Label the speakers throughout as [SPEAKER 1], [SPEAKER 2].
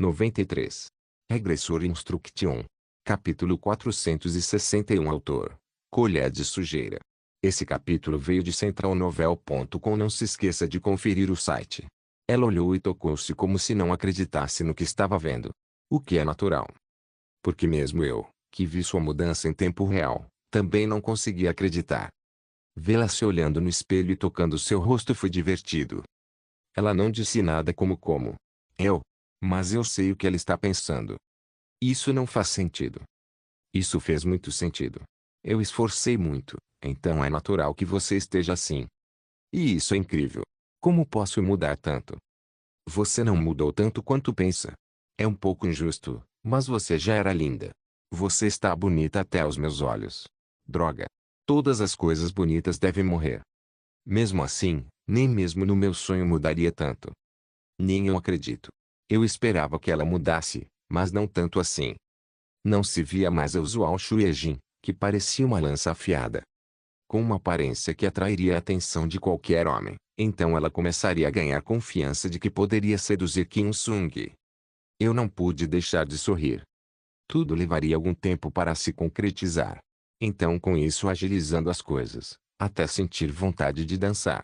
[SPEAKER 1] 93. Regressor Instruction. Capítulo 461. Autor: Colher de Sujeira. Esse capítulo veio de centralnovel.com. Não se esqueça de conferir o site. Ela olhou e tocou-se como se não acreditasse no que estava vendo. O que é natural. Porque mesmo eu, que vi sua mudança em tempo real, também não conseguia acreditar. Vê-la se olhando no espelho e tocando seu rosto foi divertido. Ela não disse nada como. Mas eu sei o que ela está pensando. Isso não faz sentido. Isso fez muito sentido. Eu esforcei muito, então é natural que você esteja assim. E isso é incrível. Como posso mudar tanto? Você não mudou tanto quanto pensa. É um pouco injusto, mas você já era linda. Você está bonita até aos meus olhos. Droga. Todas as coisas bonitas devem morrer. Mesmo assim, nem mesmo no meu sonho mudaria tanto. Nem eu acredito. Eu esperava que ela mudasse, mas não tanto assim. Não se via mais a usual Xuejin, que parecia uma lança afiada. Com uma aparência que atrairia a atenção de qualquer homem, então ela começaria a ganhar confiança de que poderia seduzir Kim Sung. Eu não pude deixar de sorrir. Tudo levaria algum tempo para se concretizar. Então com isso agilizando as coisas, até sentir vontade de dançar.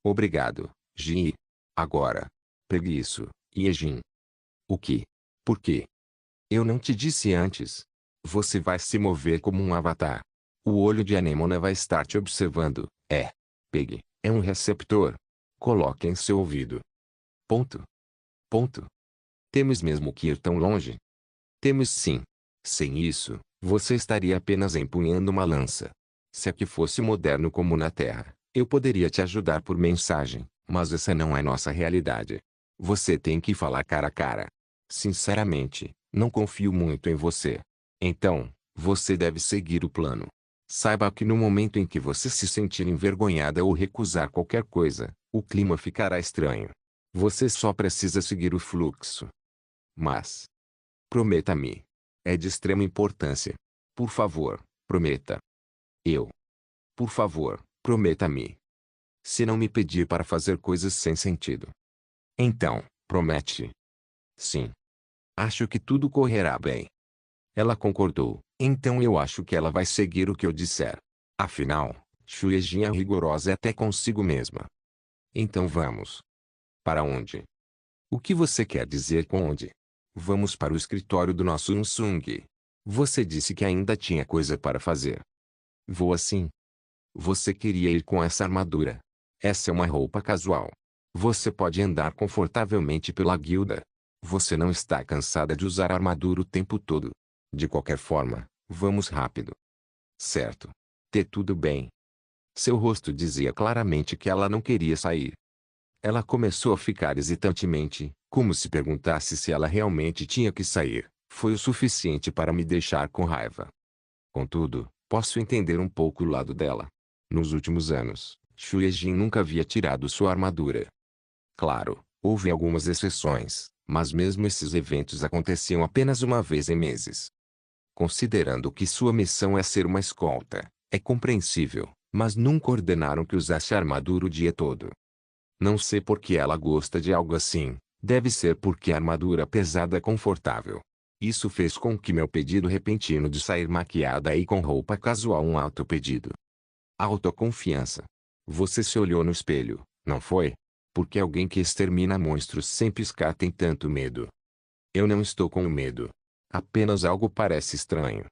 [SPEAKER 1] Obrigado, Jin. Agora. Pegue isso, Yejin. O que? Por quê? Eu não te disse antes. Você vai se mover como um avatar. O olho de Anemona vai estar te observando. Pegue, é um receptor. Coloque em seu ouvido. Ponto. Temos mesmo que ir tão longe? Temos sim. Sem isso, você estaria apenas empunhando uma lança. Se aqui fosse moderno como na Terra, eu poderia te ajudar por mensagem, mas essa não é nossa realidade. Você tem que falar cara a cara. Sinceramente, não confio muito em você. Então, você deve seguir o plano. Saiba que no momento em que você se sentir envergonhada ou recusar qualquer coisa, o clima ficará estranho. Você só precisa seguir o fluxo. Mas, prometa-me. É de extrema importância. Por favor, prometa. Por favor, prometa-me. Se não me pedir para fazer coisas sem sentido. Então, promete. Sim. Acho que tudo correrá bem. Ela concordou. Então eu acho que ela vai seguir o que eu disser. Afinal, Xuejin é rigorosa até consigo mesma. Então vamos. Para onde? O que você quer dizer com onde? Vamos para o escritório do nosso Unsung. Você disse que ainda tinha coisa para fazer. Vou assim. Você queria ir com essa armadura. Essa é uma roupa casual. Você pode andar confortavelmente pela guilda. Você não está cansada de usar armadura o tempo todo. De qualquer forma, vamos rápido. Certo. Tudo bem. Seu rosto dizia claramente que ela não queria sair. Ela começou a ficar hesitantemente, como se perguntasse se ela realmente tinha que sair. Foi o suficiente para me deixar com raiva. Contudo, posso entender um pouco o lado dela. Nos últimos anos, Xuejin nunca havia tirado sua armadura. Claro, houve algumas exceções, mas mesmo esses eventos aconteciam apenas uma vez em meses. Considerando que sua missão é ser uma escolta, é compreensível, mas nunca ordenaram que usasse a armadura o dia todo. Não sei por que ela gosta de algo assim, deve ser porque a armadura pesada é confortável. Isso fez com que meu pedido repentino de sair maquiada e com roupa casual um alto pedido. Autoconfiança. Você se olhou no espelho, não foi? Porque alguém que extermina monstros sem piscar tem tanto medo. Eu não estou com medo. Apenas algo parece estranho.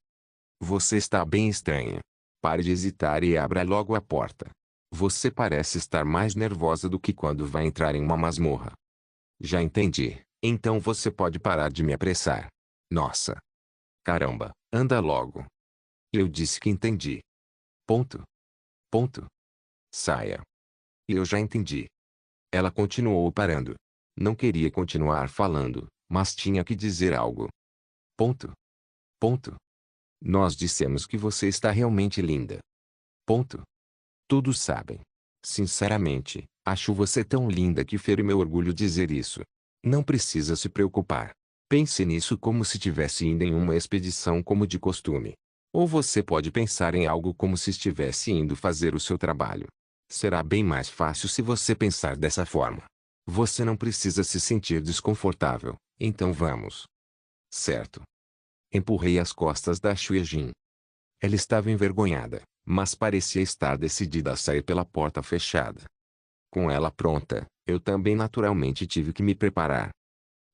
[SPEAKER 1] Você está bem estranha. Pare de hesitar e abra logo a porta. Você parece estar mais nervosa do que quando vai entrar em uma masmorra. Já entendi. Então você pode parar de me apressar. Nossa. Caramba, anda logo. Eu disse que entendi. Ponto. Saia. Eu já entendi. Ela continuou parando. Não queria continuar falando, mas tinha que dizer algo. Ponto. Nós dissemos que você está realmente linda. Ponto. Todos sabem. Sinceramente, acho você tão linda que fere meu orgulho dizer isso. Não precisa se preocupar. Pense nisso como se estivesse indo em uma expedição como de costume. Ou você pode pensar em algo como se estivesse indo fazer o seu trabalho. Será bem mais fácil se você pensar dessa forma. Você não precisa se sentir desconfortável, Então vamos. Certo. Empurrei as costas da Xuejin. Ela estava envergonhada, mas parecia estar decidida a sair pela porta fechada. Com ela pronta, eu também naturalmente tive que me preparar.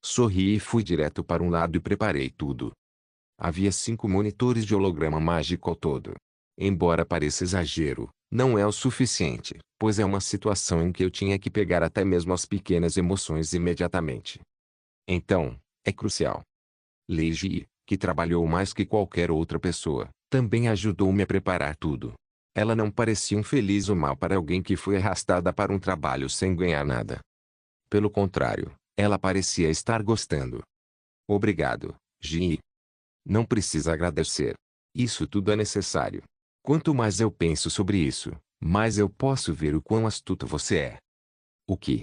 [SPEAKER 1] Sorri e fui direto para um lado e preparei tudo. Havia 5 monitores de holograma mágico ao todo. Embora pareça exagero, não é o suficiente, pois é uma situação em que eu tinha que pegar até mesmo as pequenas emoções imediatamente. Então, é crucial. Lei Ji, que trabalhou mais que qualquer outra pessoa, também ajudou-me a preparar tudo. Ela não parecia um feliz ou mal para alguém que foi arrastada para um trabalho sem ganhar nada. Pelo contrário, ela parecia estar gostando. Obrigado, Ji. Não precisa agradecer. Isso tudo é necessário. Quanto mais eu penso sobre isso, mais eu posso ver o quão astuto você é. O que?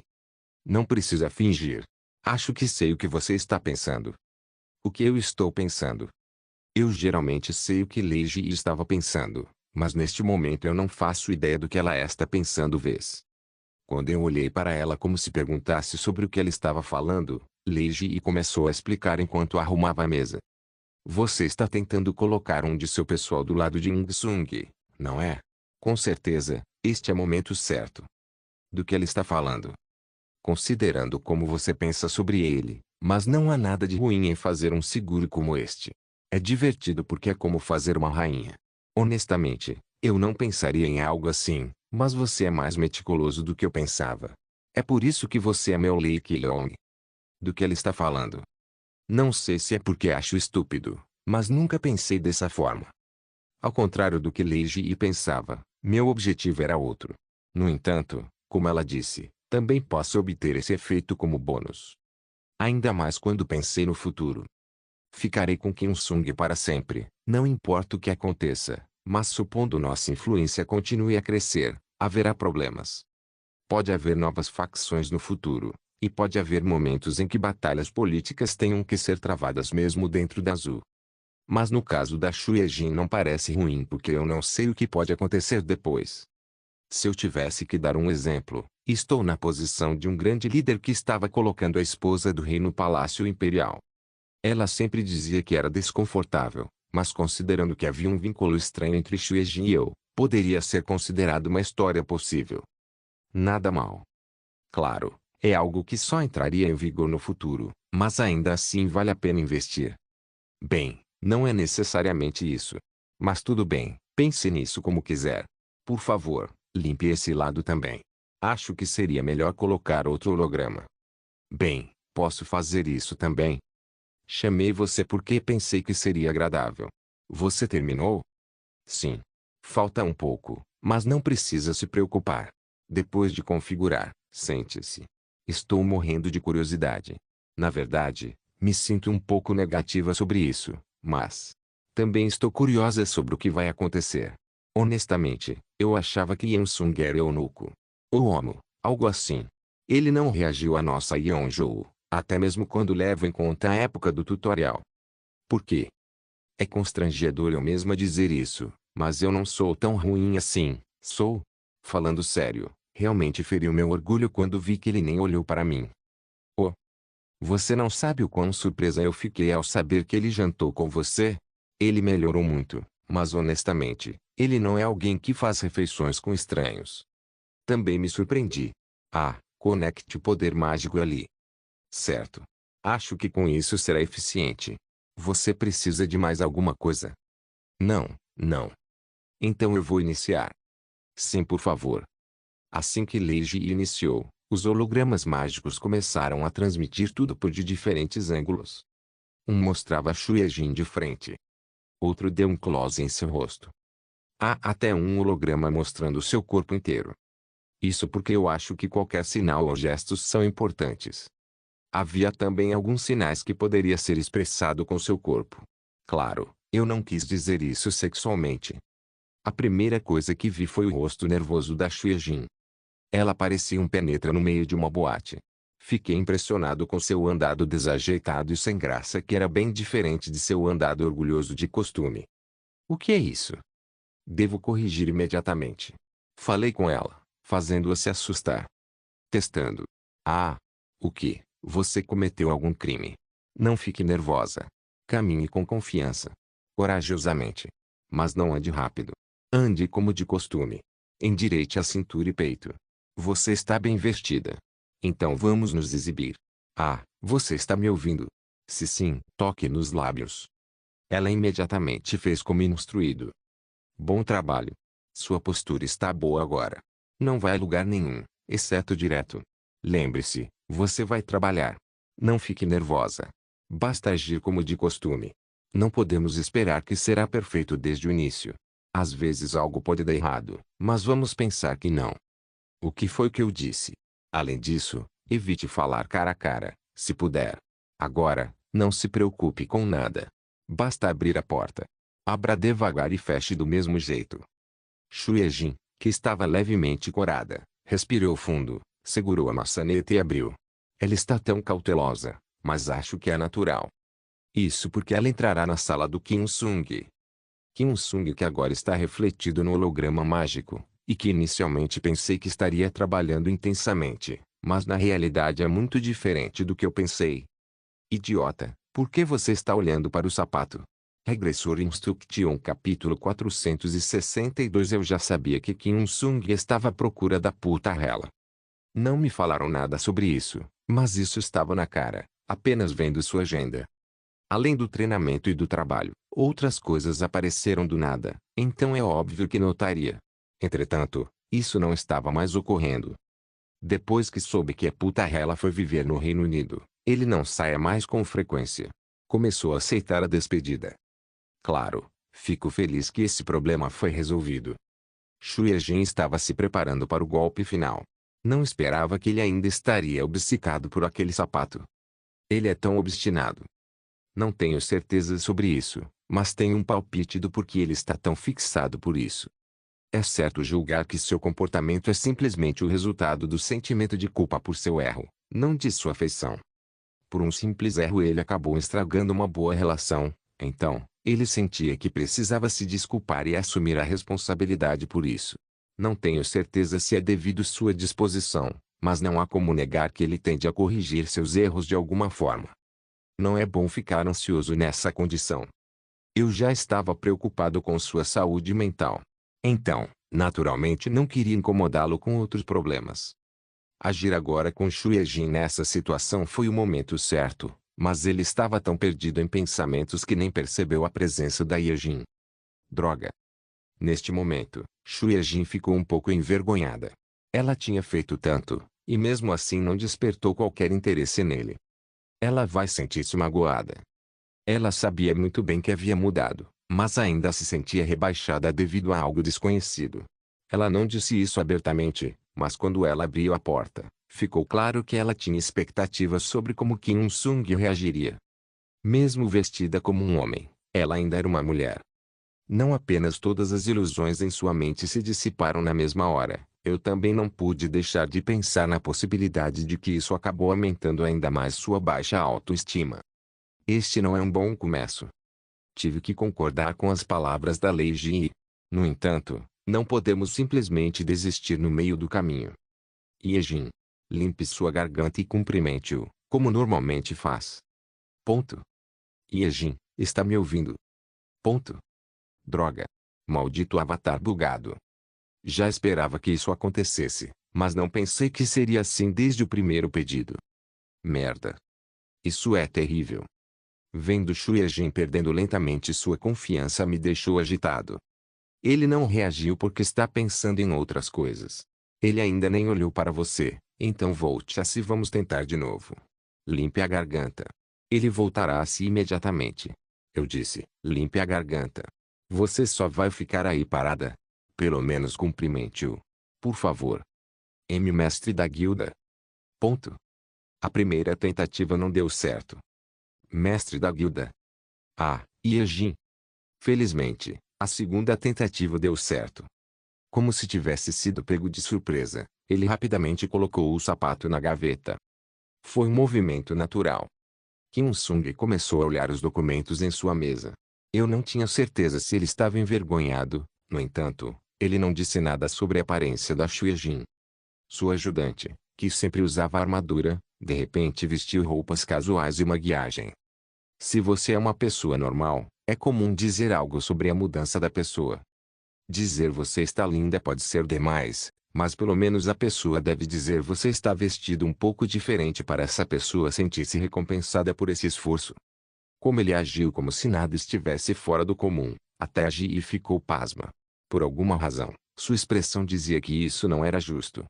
[SPEAKER 1] Não precisa fingir. Acho que sei o que você está pensando. O que eu estou pensando? Eu geralmente sei o que Leiji estava pensando, mas neste momento eu não faço ideia do que ela está pensando vez. Quando eu olhei para ela como se perguntasse sobre o que ela estava falando, Leiji começou a explicar enquanto arrumava a mesa. Você está tentando colocar um de seu pessoal do lado de Sung, não é? Com certeza, este é o momento certo. Do que ela está falando? Considerando como você pensa sobre ele, mas não há nada de ruim em fazer um seguro como este. É divertido porque é como fazer uma rainha. Honestamente, eu não pensaria em algo assim, mas você é mais meticuloso do que eu pensava. É por isso que você é meu Lei Qilong. Do que ela está falando? Não sei se é porque acho estúpido, mas nunca pensei dessa forma. Ao contrário do que Leiji pensava, meu objetivo era outro. No entanto, como ela disse, também posso obter esse efeito como bônus. Ainda mais quando pensei no futuro. Ficarei com Kim Sung para sempre, não importa o que aconteça, mas supondo nossa influência continue a crescer, haverá problemas. Pode haver novas facções no futuro, e pode haver momentos em que batalhas políticas tenham que ser travadas mesmo dentro da Zhu. Mas no caso da Xuejin não parece ruim porque eu não sei o que pode acontecer depois. Se eu tivesse que dar um exemplo, estou na posição de um grande líder que estava colocando a esposa do rei no palácio imperial. Ela sempre dizia que era desconfortável, mas considerando que havia um vínculo estranho entre Xuejin e eu, poderia ser considerado uma história possível. Nada mal. Claro, é algo que só entraria em vigor no futuro, mas ainda assim vale a pena investir. Bem, não é necessariamente isso. Mas tudo bem, pense nisso como quiser. Por favor, limpe esse lado também. Acho que seria melhor colocar outro holograma. Bem, posso fazer isso também. Chamei você porque pensei que seria agradável. Você terminou? Sim. Falta um pouco, mas não precisa se preocupar. Depois de configurar, sente-se. Estou morrendo de curiosidade. Na verdade, me sinto um pouco negativa sobre isso, mas também estou curiosa sobre o que vai acontecer. Honestamente, eu achava que Yansung era eunuco. Ou homo, algo assim. Ele não reagiu à nossa Yeonjou, até mesmo quando levo em conta a época do tutorial. Por quê? É constrangedor eu mesma dizer isso, mas eu não sou tão ruim assim, sou? Falando sério, realmente feriu meu orgulho quando vi que ele nem olhou para mim. Oh, você não sabe o quão surpresa eu fiquei ao saber que ele jantou com você? Ele melhorou muito, mas honestamente, ele não é alguém que faz refeições com estranhos. Também me surpreendi. Ah, conecte o poder mágico ali. Certo. Acho que com isso será eficiente. Você precisa de mais alguma coisa? Não, não. Então eu vou iniciar. Sim, por favor. Assim que Leiji iniciou, os hologramas mágicos começaram a transmitir tudo por de diferentes ângulos. Um mostrava Xuejin de frente. Outro deu um close em seu rosto. Há até um holograma mostrando seu corpo inteiro. Isso porque eu acho que qualquer sinal ou gestos são importantes. Havia também alguns sinais que poderia ser expressado com seu corpo. Claro, eu não quis dizer isso sexualmente. A primeira coisa que vi foi o rosto nervoso da Xuejin. Ela parecia um penetra no meio de uma boate. Fiquei impressionado com seu andado desajeitado e sem graça que era bem diferente de seu andado orgulhoso de costume. O que é isso? Devo corrigir imediatamente. Falei com ela, fazendo-a se assustar. Testando. Ah, o que? Você cometeu algum crime? Não fique nervosa. Caminhe com confiança. Corajosamente. Mas não ande rápido. Ande como de costume. Endireite a cintura e peito. Você está bem vestida. Então vamos nos exibir. Ah, você está me ouvindo? Se sim, toque nos lábios. Ela imediatamente fez como instruído. Bom trabalho. Sua postura está boa agora. Não vai a lugar nenhum, exceto direto. Lembre-se, você vai trabalhar. Não fique nervosa. Basta agir como de costume. Não podemos esperar que será perfeito desde o início. Às vezes algo pode dar errado, mas vamos pensar que não. O que foi que eu disse? Além disso, evite falar cara a cara, se puder. Agora, não se preocupe com nada. Basta abrir a porta. Abra devagar e feche do mesmo jeito. Xuejin, que estava levemente corada, respirou fundo, segurou a maçaneta e abriu. Ela está tão cautelosa, mas acho que é natural. Isso porque ela entrará na sala do Kim Sung. Kim Sung que agora está refletido no holograma mágico, e que inicialmente pensei que estaria trabalhando intensamente, mas na realidade é muito diferente do que eu pensei. Idiota, por que você está olhando para o sapato? Regressor Instruction capítulo 462. Eu já sabia que Kim Sung estava à procura da puta rela. Não me falaram nada sobre isso, mas isso estava na cara, apenas vendo sua agenda. Além do treinamento e do trabalho, outras coisas apareceram do nada, então é óbvio que notaria. Entretanto, isso não estava mais ocorrendo. Depois que soube que a puta rela foi viver no Reino Unido, ele não saia mais com frequência. Começou a aceitar a despedida. Claro, fico feliz que esse problema foi resolvido. Xuejin estava se preparando para o golpe final. Não esperava que ele ainda estaria obcecado por aquele sapato. Ele é tão obstinado. Não tenho certeza sobre isso, mas tenho um palpite do porquê ele está tão fixado por isso. É certo julgar que seu comportamento é simplesmente o resultado do sentimento de culpa por seu erro, não de sua afeição. Por um simples erro ele acabou estragando uma boa relação, então, ele sentia que precisava se desculpar e assumir a responsabilidade por isso. Não tenho certeza se é devido sua disposição, mas não há como negar que ele tende a corrigir seus erros de alguma forma. Não é bom ficar ansioso nessa condição. Eu já estava preocupado com sua saúde mental. Então, naturalmente não queria incomodá-lo com outros problemas. Agir agora com Xuejin nessa situação foi o momento certo, mas ele estava tão perdido em pensamentos que nem percebeu a presença da Yejin. Droga! Neste momento, Xuejin ficou um pouco envergonhada. Ela tinha feito tanto, e mesmo assim não despertou qualquer interesse nele. Ela vai sentir-se magoada. Ela sabia muito bem que havia mudado, mas ainda se sentia rebaixada devido a algo desconhecido. Ela não disse isso abertamente, mas quando ela abriu a porta, ficou claro que ela tinha expectativas sobre como Kim Sung reagiria. Mesmo vestida como um homem, ela ainda era uma mulher. Não apenas todas as ilusões em sua mente se dissiparam na mesma hora, eu também não pude deixar de pensar na possibilidade de que isso acabou aumentando ainda mais sua baixa autoestima. Este não é um bom começo. Tive que concordar com as palavras da Lei Ji. No entanto, não podemos simplesmente desistir no meio do caminho. Yejin, limpe sua garganta e cumprimente-o, como normalmente faz. Ponto. Yejin, está me ouvindo? Ponto. Droga. Maldito avatar bugado. Já esperava que isso acontecesse, mas não pensei que seria assim desde o primeiro pedido. Merda. Isso é terrível. Vendo Xuejin perdendo lentamente sua confiança me deixou agitado. Ele não reagiu porque está pensando em outras coisas. Ele ainda nem olhou para você, então volte a si, vamos tentar de novo. Limpe a garganta. Ele voltará a si imediatamente. Eu disse, limpe a garganta. Você só vai ficar aí parada. Pelo menos cumprimente-o. Por favor. Mestre da guilda. Ponto. A primeira tentativa não deu certo. Mestre da guilda. Ah, Yejin. Felizmente, a segunda tentativa deu certo. Como se tivesse sido pego de surpresa, ele rapidamente colocou o sapato na gaveta. Foi um movimento natural. Kim Sung começou a olhar os documentos em sua mesa. Eu não tinha certeza se ele estava envergonhado, no entanto, ele não disse nada sobre a aparência da Xuejin. Sua ajudante, que sempre usava armadura, de repente vestiu roupas casuais e maquiagem. Se você é uma pessoa normal, é comum dizer algo sobre a mudança da pessoa. Dizer você está linda pode ser demais, mas pelo menos a pessoa deve dizer você está vestido um pouco diferente para essa pessoa sentir-se recompensada por esse esforço. Como ele agiu como se nada estivesse fora do comum, até agir e ficou pasma. Por alguma razão, sua expressão dizia que isso não era justo.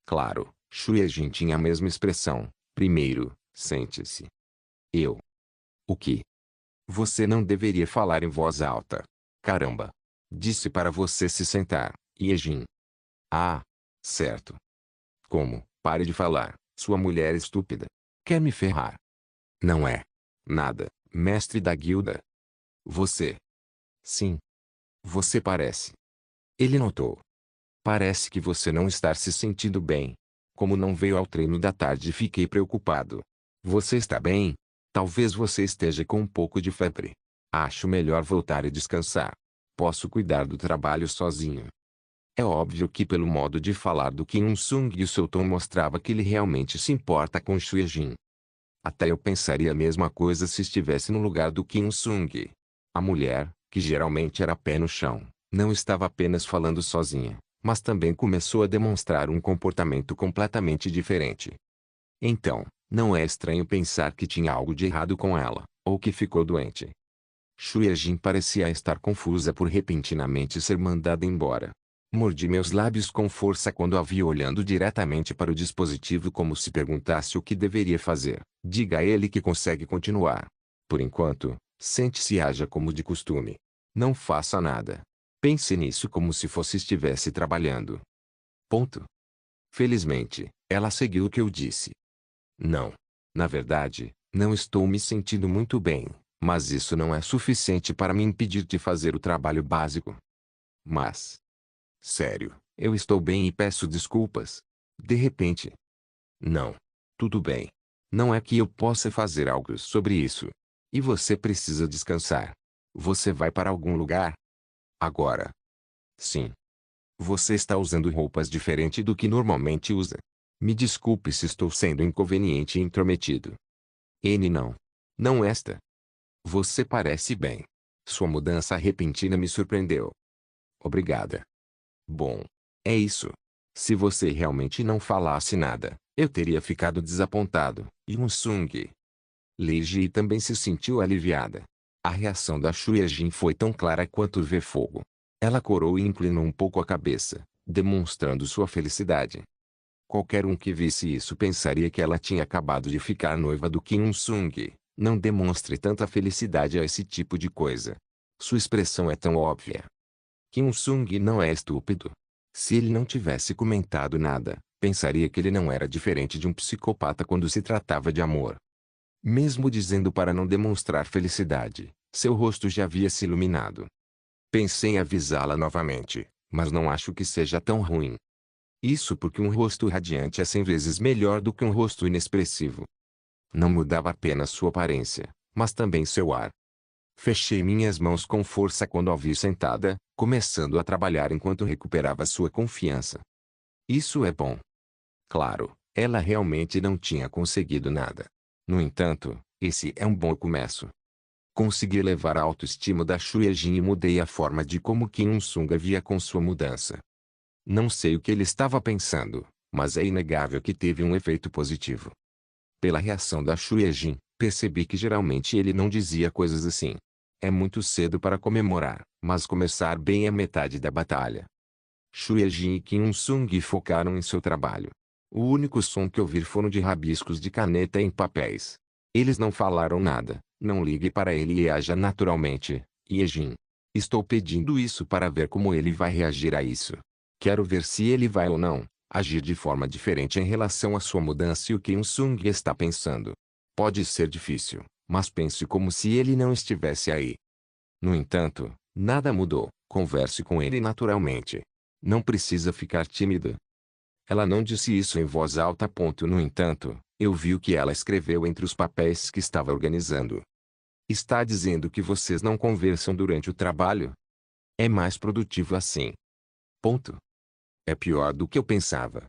[SPEAKER 1] Claro, Shueijin tinha a mesma expressão. Primeiro, sente-se. Eu. O que? Você não deveria falar em voz alta. Caramba. Disse para você se sentar, Yejin. Ah. Certo. Como? Pare de falar, sua mulher estúpida. Quer me ferrar? Não é. Nada, mestre da guilda. Você. Sim. Você parece. Ele notou. Parece que você não está se sentindo bem. Como não veio ao treino da tarde, fiquei preocupado. Você está bem? Talvez você esteja com um pouco de febre. Acho melhor voltar e descansar. Posso cuidar do trabalho sozinho. É óbvio que pelo modo de falar do Kim Un-sung e o seu tom mostrava que ele realmente se importa com Shueijin. Até eu pensaria a mesma coisa se estivesse no lugar do Kim Un-sung. A mulher, que geralmente era pé no chão, não estava apenas falando sozinha, mas também começou a demonstrar um comportamento completamente diferente. Então, não é estranho pensar que tinha algo de errado com ela, ou que ficou doente. Shueijin parecia estar confusa por repentinamente ser mandada embora. Mordi meus lábios com força quando a vi olhando diretamente para o dispositivo como se perguntasse o que deveria fazer. Diga a ele que consegue continuar. Por enquanto, sente-se e haja como de costume. Não faça nada. Pense nisso como se fosse estivesse trabalhando. Ponto. Felizmente, ela seguiu o que eu disse. Não. Na verdade, não estou me sentindo muito bem, mas isso não é suficiente para me impedir de fazer o trabalho básico. Mas... Sério, eu estou bem e peço desculpas. De repente. Não. Tudo bem. Não é que eu possa fazer algo sobre isso. E você precisa descansar. Você vai para algum lugar? Agora. Sim. Você está usando roupas diferentes do que normalmente usa. Me desculpe se estou sendo inconveniente e intrometido. N não. Não esta. Você parece bem. Sua mudança repentina me surpreendeu. Obrigada. Bom. É isso. Se você realmente não falasse nada, eu teria ficado desapontado. Yun-sung. Lei Ji também se sentiu aliviada. A reação da Shueijin foi tão clara quanto ver fogo. Ela corou e inclinou um pouco a cabeça, demonstrando sua felicidade. Qualquer um que visse isso pensaria que ela tinha acabado de ficar noiva do Kim Un-sung. Não demonstre tanta felicidade a esse tipo de coisa. Sua expressão é tão óbvia. Kim Un-sung não é estúpido. Se ele não tivesse comentado nada, pensaria que ele não era diferente de um psicopata quando se tratava de amor. Mesmo dizendo para não demonstrar felicidade, seu rosto já havia se iluminado. Pensei em avisá-la novamente, mas não acho que seja tão ruim. Isso porque um rosto radiante é 100 vezes melhor do que um rosto inexpressivo. Não mudava apenas sua aparência, mas também seu ar. Fechei minhas mãos com força quando a vi sentada, começando a trabalhar enquanto recuperava sua confiança. Isso é bom. Claro, ela realmente não tinha conseguido nada. No entanto, esse é um bom começo. Consegui levar a autoestima da Shueijin e mudei a forma de como Kim Un-sung via com sua mudança. Não sei o que ele estava pensando, mas é inegável que teve um efeito positivo. Pela reação da Shueijin, percebi que geralmente ele não dizia coisas assim. É muito cedo para comemorar, mas começar bem é metade da batalha. Shueijin e Kim Un-sung focaram em seu trabalho. O único som que ouvir foram de rabiscos de caneta em papéis. Eles não falaram nada. Não ligue para ele e haja naturalmente, Yejin. Estou pedindo isso para ver como ele vai reagir a isso. Quero ver se ele vai ou não agir de forma diferente em relação à sua mudança e o que Un-sung está pensando. Pode ser difícil, mas pense como se ele não estivesse aí. No entanto, nada mudou. Converse com ele naturalmente. Não precisa ficar tímida. Ela não disse isso em voz alta. No entanto, eu vi o que ela escreveu entre os papéis que estava organizando. Está dizendo que vocês não conversam durante o trabalho? É mais produtivo assim. É pior do que eu pensava.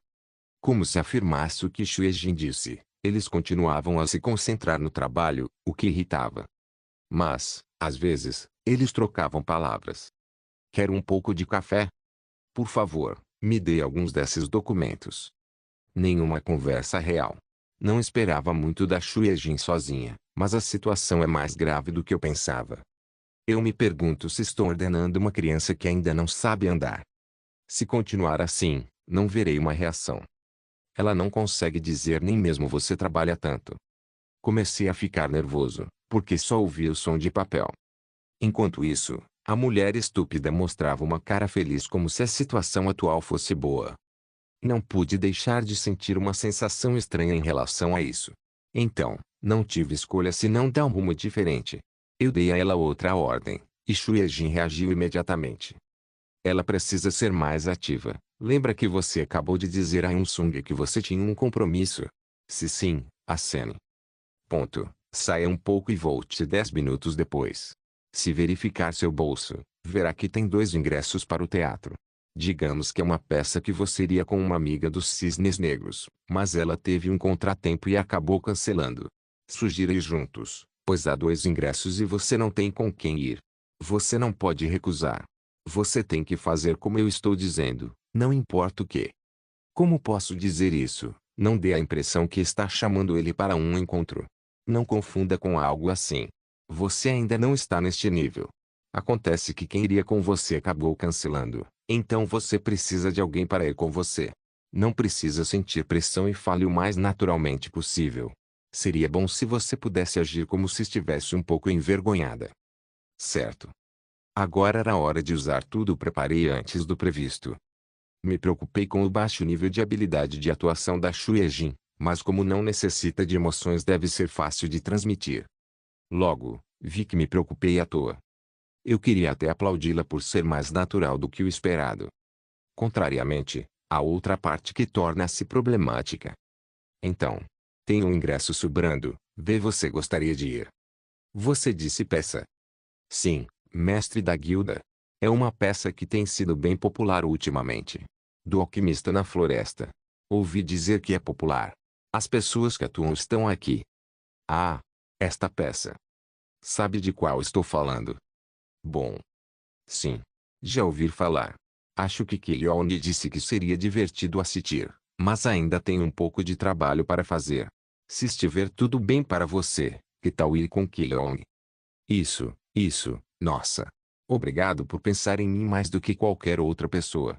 [SPEAKER 1] Como se afirmasse o que Shueijin disse. Eles continuavam a se concentrar no trabalho, o que irritava. Mas, às vezes, eles trocavam palavras. Quer um pouco de café? Por favor, me dê alguns desses documentos. Nenhuma conversa real. Não esperava muito da Xuejin sozinha, mas a situação é mais grave do que eu pensava. Eu me pergunto se estou ordenando uma criança que ainda não sabe andar. Se continuar assim, não verei uma reação. Ela não consegue dizer nem mesmo você trabalha tanto. Comecei a ficar nervoso, porque só ouvia o som de papel. Enquanto isso, a mulher estúpida mostrava uma cara feliz como se a situação atual fosse boa. Não pude deixar de sentir uma sensação estranha em relação a isso. Então, não tive escolha senão dar um rumo diferente. Eu dei a ela outra ordem, e Xuejin reagiu imediatamente. Ela precisa ser mais ativa. Lembra que você acabou de dizer a Sung que você tinha um compromisso? Se sim, acene. Ponto. Saia um pouco e volte 10 minutos depois. Se verificar seu bolso, verá que tem 2 ingressos para o teatro. Digamos que é uma peça que você iria com uma amiga dos Cisnes Negros, mas ela teve um contratempo e acabou cancelando. Sugiro ir juntos, pois há 2 ingressos e você não tem com quem ir. Você não pode recusar. Você tem que fazer como eu estou dizendo, não importa o que. Como posso dizer isso? Não dê a impressão que está chamando ele para um encontro. Não confunda com algo assim. Você ainda não está neste nível. Acontece que quem iria com você acabou cancelando, então você precisa de alguém para ir com você. Não precisa sentir pressão e fale o mais naturalmente possível. Seria bom se você pudesse agir como se estivesse um pouco envergonhada. Certo. Agora era hora de usar tudo o preparei antes do previsto. Me preocupei com o baixo nível de habilidade de atuação da Xuejin, mas como não necessita de emoções deve ser fácil de transmitir. Logo, vi que me preocupei à toa. Eu queria até aplaudi-la por ser mais natural do que o esperado. Contrariamente, há outra parte que torna-se problemática. Então, tem um ingresso sobrando, vê você gostaria de ir. Você disse peça. Sim, mestre da guilda. É uma peça que tem sido bem popular ultimamente. Do Alquimista na Floresta. Ouvi dizer que é popular. As pessoas que atuam estão aqui. Ah, esta peça. Sabe de qual estou falando? Bom. Sim. Já ouvi falar. Acho que Kilione disse que seria divertido assistir, mas ainda tem um pouco de trabalho para fazer. Se estiver tudo bem para você, que tal ir com Kilione? Isso, nossa. Obrigado por pensar em mim mais do que qualquer outra pessoa.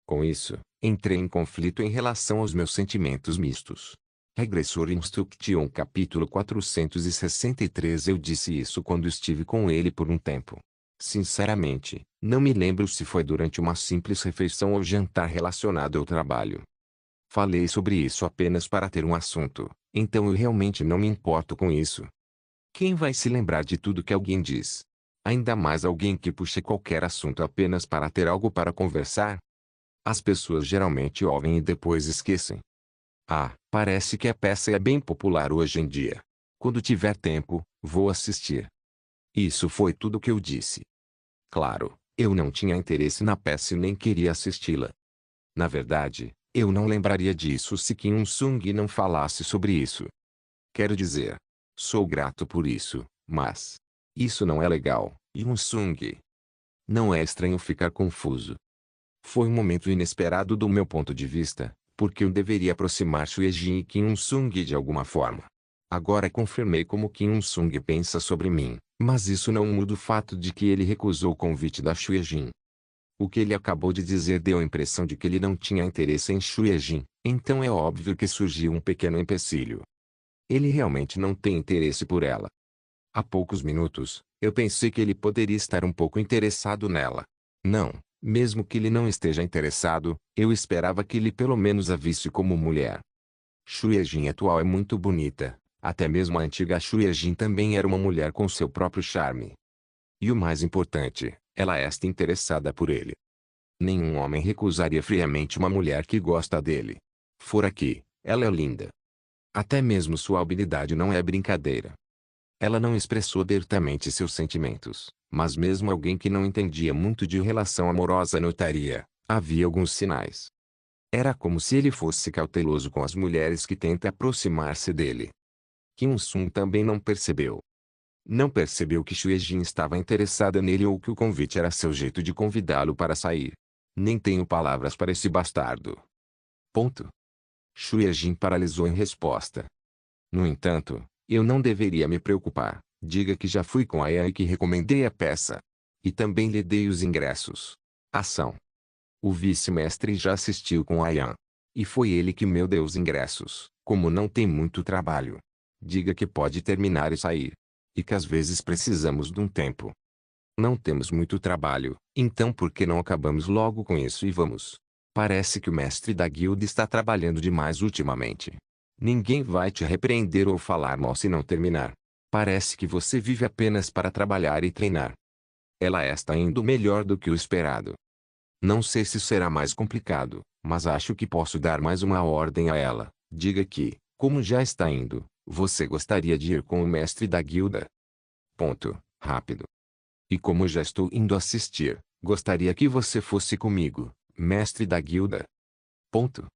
[SPEAKER 1] Com isso, entrei em conflito em relação aos meus sentimentos mistos. Regressor Instruction capítulo 463 Eu disse isso quando estive com ele por um tempo. Sinceramente, não me lembro se foi durante uma simples refeição ou jantar relacionado ao trabalho. Falei sobre isso apenas para ter um assunto, então eu realmente não me importo com isso. Quem vai se lembrar de tudo que alguém diz? Ainda mais alguém que puxe qualquer assunto apenas para ter algo para conversar? As pessoas geralmente ouvem e depois esquecem. Ah, parece que a peça é bem popular hoje em dia. Quando tiver tempo, vou assistir. Isso foi tudo que eu disse. Claro, eu não tinha interesse na peça e nem queria assisti-la. Na verdade, eu não lembraria disso se Kim Sung não falasse sobre isso. Quero dizer, sou grato por isso, mas isso não é legal, Sung. Não é estranho ficar confuso. Foi um momento inesperado do meu ponto de vista, porque eu deveria aproximar Xuejin e Kim Sung de alguma forma. Agora confirmei como Kim Sung pensa sobre mim, mas isso não muda o fato de que ele recusou o convite da Xuejin. O que ele acabou de dizer deu a impressão de que ele não tinha interesse em Xuejin, então é óbvio que surgiu um pequeno empecilho. Ele realmente não tem interesse por ela. Há poucos minutos, eu pensei que ele poderia estar um pouco interessado nela. Não, mesmo que ele não esteja interessado, eu esperava que ele pelo menos a visse como mulher. Xuejin atual é muito bonita, até mesmo a antiga Xuejin também era uma mulher com seu próprio charme. E o mais importante, ela está interessada por ele. Nenhum homem recusaria friamente uma mulher que gosta dele. Fora que, ela é linda. Até mesmo sua habilidade não é brincadeira. Ela não expressou abertamente seus sentimentos, mas mesmo alguém que não entendia muito de relação amorosa notaria, havia alguns sinais. Era como se ele fosse cauteloso com as mulheres que tentam aproximar-se dele. Kim Sung também não percebeu. Não percebeu que Xue Jin estava interessada nele ou que o convite era seu jeito de convidá-lo para sair. Nem tenho palavras para esse bastardo. Ponto. Xue Jin paralisou em resposta. No entanto, eu não deveria me preocupar. Diga que já fui com a Yan e que recomendei a peça. E também lhe dei os ingressos. Ação. O vice-mestre já assistiu com a Yan. E foi ele que me deu os ingressos. Como não tem muito trabalho, diga que pode terminar e sair. E que às vezes precisamos de um tempo. Não temos muito trabalho, então por que não acabamos logo com isso e vamos? Parece que o mestre da guilda está trabalhando demais ultimamente. Ninguém vai te repreender ou falar mal se não terminar. Parece que você vive apenas para trabalhar e treinar. Ela está indo melhor do que o esperado. Não sei se será mais complicado, mas acho que posso dar mais uma ordem a ela. Diga que, como já está indo, você gostaria de ir com o mestre da guilda? Ponto. Rápido. E como já estou indo assistir, gostaria que você fosse comigo, mestre da guilda. Ponto.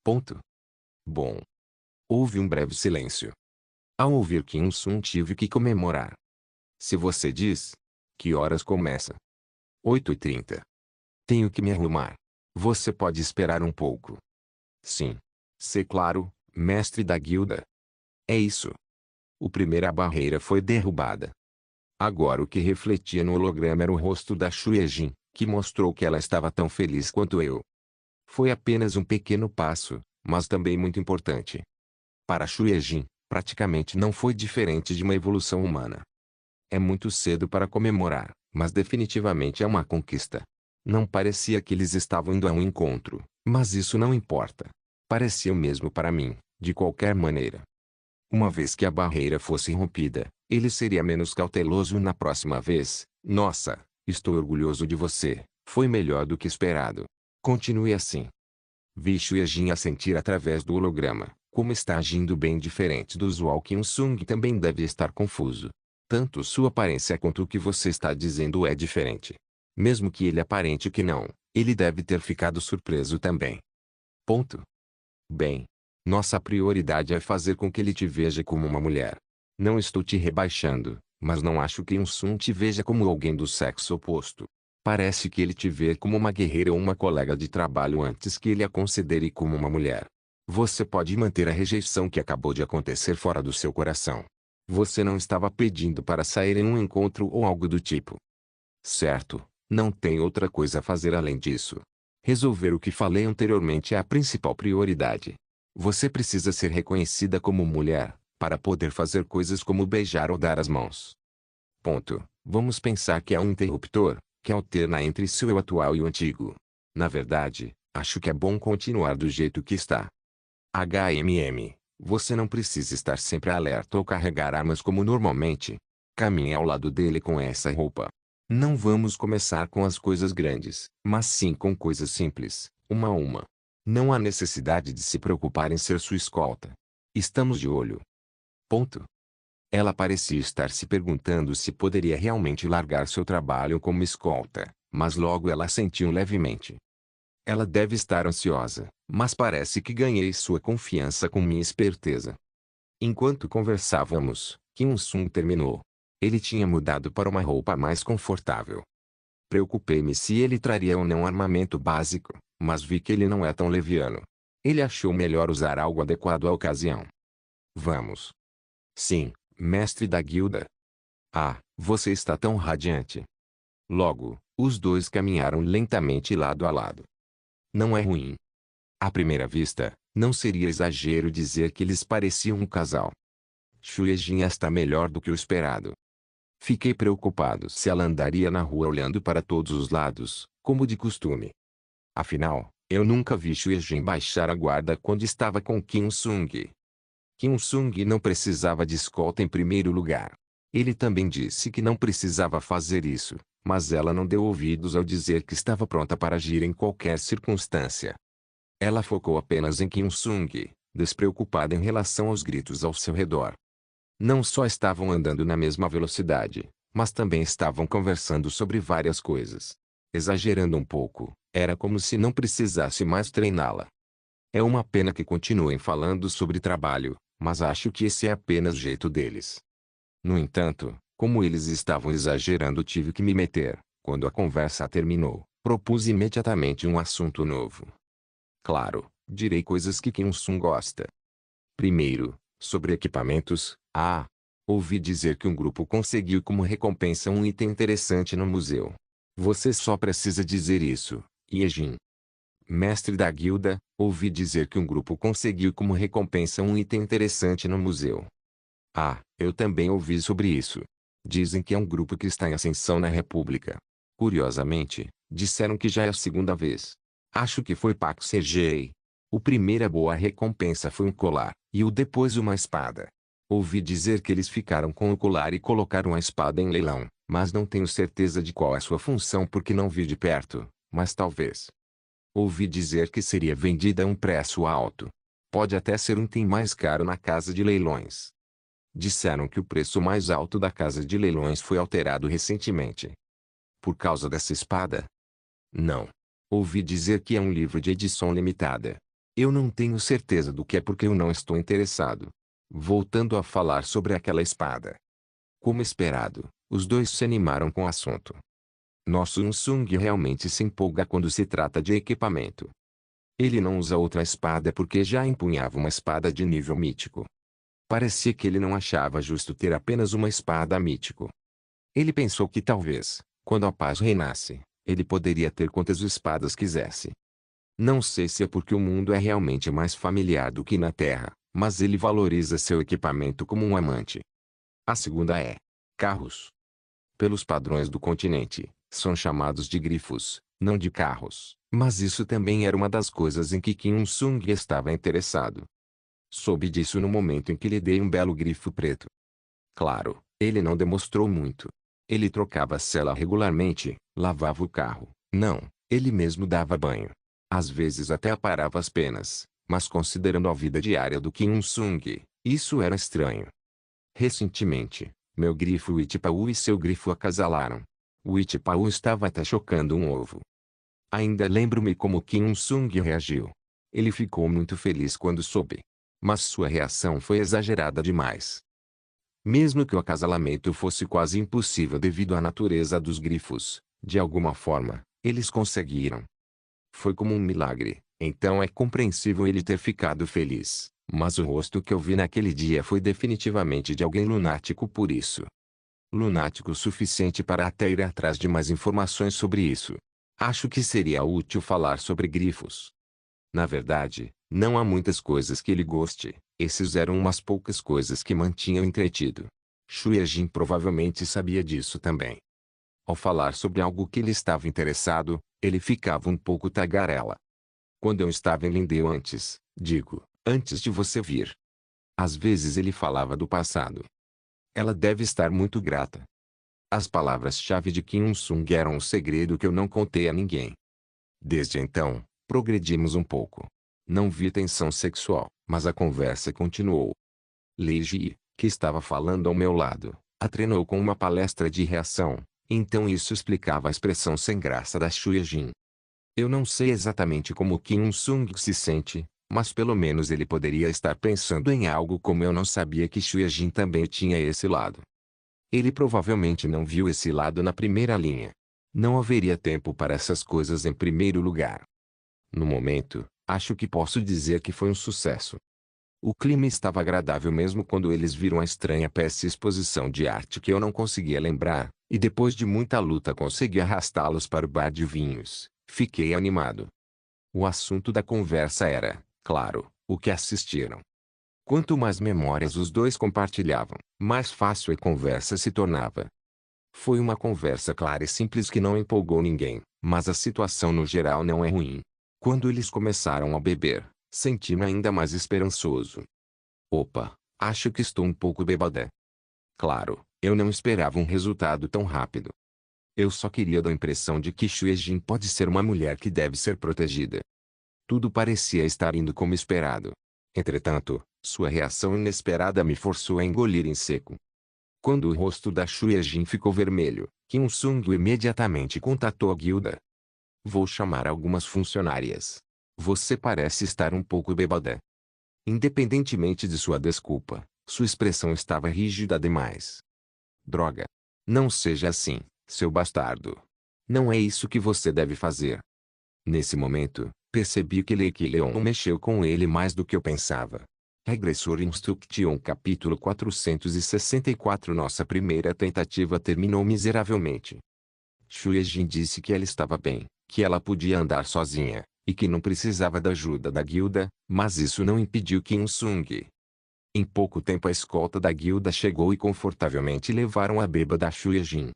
[SPEAKER 1] Ponto. Bom. Houve um breve silêncio. Ao ouvir Kim Sun tive que comemorar. Se você diz, que horas começa? 8h30. Tenho que me arrumar. Você pode esperar um pouco. Sim. Sei claro, mestre da guilda. É isso. A primeira barreira foi derrubada. Agora o que refletia no holograma era o rosto da Xue Jin, que mostrou que ela estava tão feliz quanto eu. Foi apenas um pequeno passo, mas também muito importante. Para Xue Jin, praticamente não foi diferente de uma evolução humana. É muito cedo para comemorar, mas definitivamente é uma conquista. Não parecia que eles estavam indo a um encontro, mas isso não importa. Parecia o mesmo para mim, de qualquer maneira. Uma vez que a barreira fosse rompida, ele seria menos cauteloso na próxima vez. Nossa, estou orgulhoso de você. Foi melhor do que esperado. Continue assim. Vi Xue Jin assentir através do holograma. Como está agindo bem diferente do usual, Kim Sung também deve estar confuso. Tanto sua aparência quanto o que você está dizendo é diferente. Mesmo que ele aparente que não, ele deve ter ficado surpreso também. Ponto. Bem. Nossa prioridade é fazer com que ele te veja como uma mulher. Não estou te rebaixando, mas não acho que Sun te veja como alguém do sexo oposto. Parece que ele te vê como uma guerreira ou uma colega de trabalho antes que ele a considere como uma mulher. Você pode manter a rejeição que acabou de acontecer fora do seu coração. Você não estava pedindo para sair em um encontro ou algo do tipo. Certo, não tem outra coisa a fazer além disso. Resolver o que falei anteriormente é a principal prioridade. Você precisa ser reconhecida como mulher, para poder fazer coisas como beijar ou dar as mãos. Ponto. Vamos pensar que é um interruptor, que alterna entre seu eu atual e o antigo. Na verdade, acho que é bom continuar do jeito que está. Você não precisa estar sempre alerta ou carregar armas como normalmente. Caminhe ao lado dele com essa roupa. Não vamos começar com as coisas grandes, mas sim com coisas simples, uma a uma. Não há necessidade de se preocupar em ser sua escolta. Estamos de olho. Ponto. Ela parecia estar se perguntando se poderia realmente largar seu trabalho como escolta, mas logo ela sentiu levemente. Ela deve estar ansiosa, mas parece que ganhei sua confiança com minha esperteza. Enquanto conversávamos, Kim Sun terminou. Ele tinha mudado para uma roupa mais confortável. Preocupei-me se ele traria ou não armamento básico, mas vi que ele não é tão leviano. Ele achou melhor usar algo adequado à ocasião. Vamos. Sim, mestre da guilda. Ah, você está tão radiante. Logo, os dois caminharam lentamente lado a lado. Não é ruim. À primeira vista, não seria exagero dizer que eles pareciam um casal. Xue Jin está melhor do que o esperado. Fiquei preocupado se ela andaria na rua olhando para todos os lados, como de costume. Afinal, eu nunca vi Xue Jin baixar a guarda quando estava com Kim Sung. Kim Sung não precisava de escolta em primeiro lugar. Ele também disse que não precisava fazer isso, mas ela não deu ouvidos ao dizer que estava pronta para agir em qualquer circunstância. Ela focou apenas em Kim Sung, despreocupada em relação aos gritos ao seu redor. Não só estavam andando na mesma velocidade, mas também estavam conversando sobre várias coisas. Exagerando um pouco, era como se não precisasse mais treiná-la. É uma pena que continuem falando sobre trabalho, mas acho que esse é apenas o jeito deles. No entanto, como eles estavam exagerando, tive que me meter. Quando a conversa terminou, propus imediatamente um assunto novo. Claro, direi coisas que Kim-sun gosta. Primeiro, sobre equipamentos. Ouvi dizer que um grupo conseguiu como recompensa um item interessante no museu. Você só precisa dizer isso, Yejin. Mestre da guilda, ouvi dizer que um grupo conseguiu como recompensa um item interessante no museu. Eu também ouvi sobre isso. Dizem que é um grupo que está em ascensão na República. Curiosamente, disseram que já é a segunda vez. Acho que foi Pak Sergei. O primeira boa recompensa foi um colar, e o depois uma espada. Ouvi dizer que eles ficaram com o colar e colocaram a espada em leilão, mas não tenho certeza de qual é sua função porque não vi de perto, mas talvez. Ouvi dizer que seria vendida a um preço alto. Pode até ser um item mais caro na casa de leilões. Disseram que o preço mais alto da casa de leilões foi alterado recentemente. Por causa dessa espada? Não. Ouvi dizer que é um livro de edição limitada. Eu não tenho certeza do que é porque eu não estou interessado. Voltando a falar sobre aquela espada. Como esperado, os dois se animaram com o assunto. Nosso Unsung realmente se empolga quando se trata de equipamento. Ele não usa outra espada porque já empunhava uma espada de nível mítico. Parecia que ele não achava justo ter apenas uma espada mítico. Ele pensou que talvez, quando a paz reinasse, ele poderia ter quantas espadas quisesse. Não sei se é porque o mundo é realmente mais familiar do que na Terra, mas ele valoriza seu equipamento como um amante. A segunda é carros. Pelos padrões do continente, são chamados de grifos, não de carros, mas isso também era uma das coisas em que Kim Il-sung estava interessado. Soube disso no momento em que lhe dei um belo grifo preto. Claro, ele não demonstrou muito. Ele trocava a sela regularmente, lavava o carro. Não, ele mesmo dava banho. Às vezes até aparava as penas, mas considerando a vida diária do Kim Il-sung, isso era estranho. Recentemente, meu grifo Itipau e seu grifo acasalaram. O Itipau estava até chocando um ovo. Ainda lembro-me como Kim Il-sung reagiu. Ele ficou muito feliz quando soube. Mas sua reação foi exagerada demais. Mesmo que o acasalamento fosse quase impossível devido à natureza dos grifos, de alguma forma, eles conseguiram. Foi como um milagre, então é compreensível ele ter ficado feliz, mas o rosto que eu vi naquele dia foi definitivamente de alguém lunático por isso. Lunático o suficiente para até ir atrás de mais informações sobre isso. Acho que seria útil falar sobre grifos. Na verdade, não há muitas coisas que ele goste, esses eram umas poucas coisas que mantinham entretido. Shueijin provavelmente sabia disso também. Ao falar sobre algo que ele estava interessado, ele ficava um pouco tagarela. Quando eu estava em Lindeu antes de você vir. Às vezes ele falava do passado. Ela deve estar muito grata. As palavras-chave de Kim Il-sung eram um segredo que eu não contei a ninguém. Desde então, progredimos um pouco. Não vi tensão sexual, mas a conversa continuou. Lei Ji, que estava falando ao meu lado, a treinou com uma palestra de reação, então isso explicava a expressão sem graça da Shueijin. Eu não sei exatamente como Kim Il-sung se sente, mas pelo menos ele poderia estar pensando em algo como eu não sabia que Shueijin também tinha esse lado. Ele provavelmente não viu esse lado na primeira linha. Não haveria tempo para essas coisas em primeiro lugar. No momento, acho que posso dizer que foi um sucesso. O clima estava agradável mesmo quando eles viram a estranha peça exposição de arte que eu não conseguia lembrar, e depois de muita luta consegui arrastá-los para o bar de vinhos. Fiquei animado. O assunto da conversa era, claro, o que assistiram. Quanto mais memórias os dois compartilhavam, mais fácil a conversa se tornava. Foi uma conversa clara e simples que não empolgou ninguém, mas a situação no geral não é ruim. Quando eles começaram a beber, senti-me ainda mais esperançoso. Opa, acho que estou um pouco bêbada. Claro, eu não esperava um resultado tão rápido. Eu só queria dar a impressão de que Shueijin pode ser uma mulher que deve ser protegida. Tudo parecia estar indo como esperado. Entretanto, sua reação inesperada me forçou a engolir em seco. Quando o rosto da Xuejin ficou vermelho, Kim Sung imediatamente contatou a guilda. Vou chamar algumas funcionárias. Você parece estar um pouco bêbada. Independentemente de sua desculpa, sua expressão estava rígida demais. Droga. Não seja assim, seu bastardo. Não é isso que você deve fazer. Nesse momento, percebi que Lei Leon mexeu com ele mais do que eu pensava. Regressor Instruction capítulo 464. Nossa primeira tentativa terminou miseravelmente. Xuejin disse que ela estava bem, que ela podia andar sozinha, e que não precisava da ajuda da guilda, mas isso não impediu Kim Sung. Em pouco tempo a escolta da guilda chegou e confortavelmente levaram a bêbada Xuejin.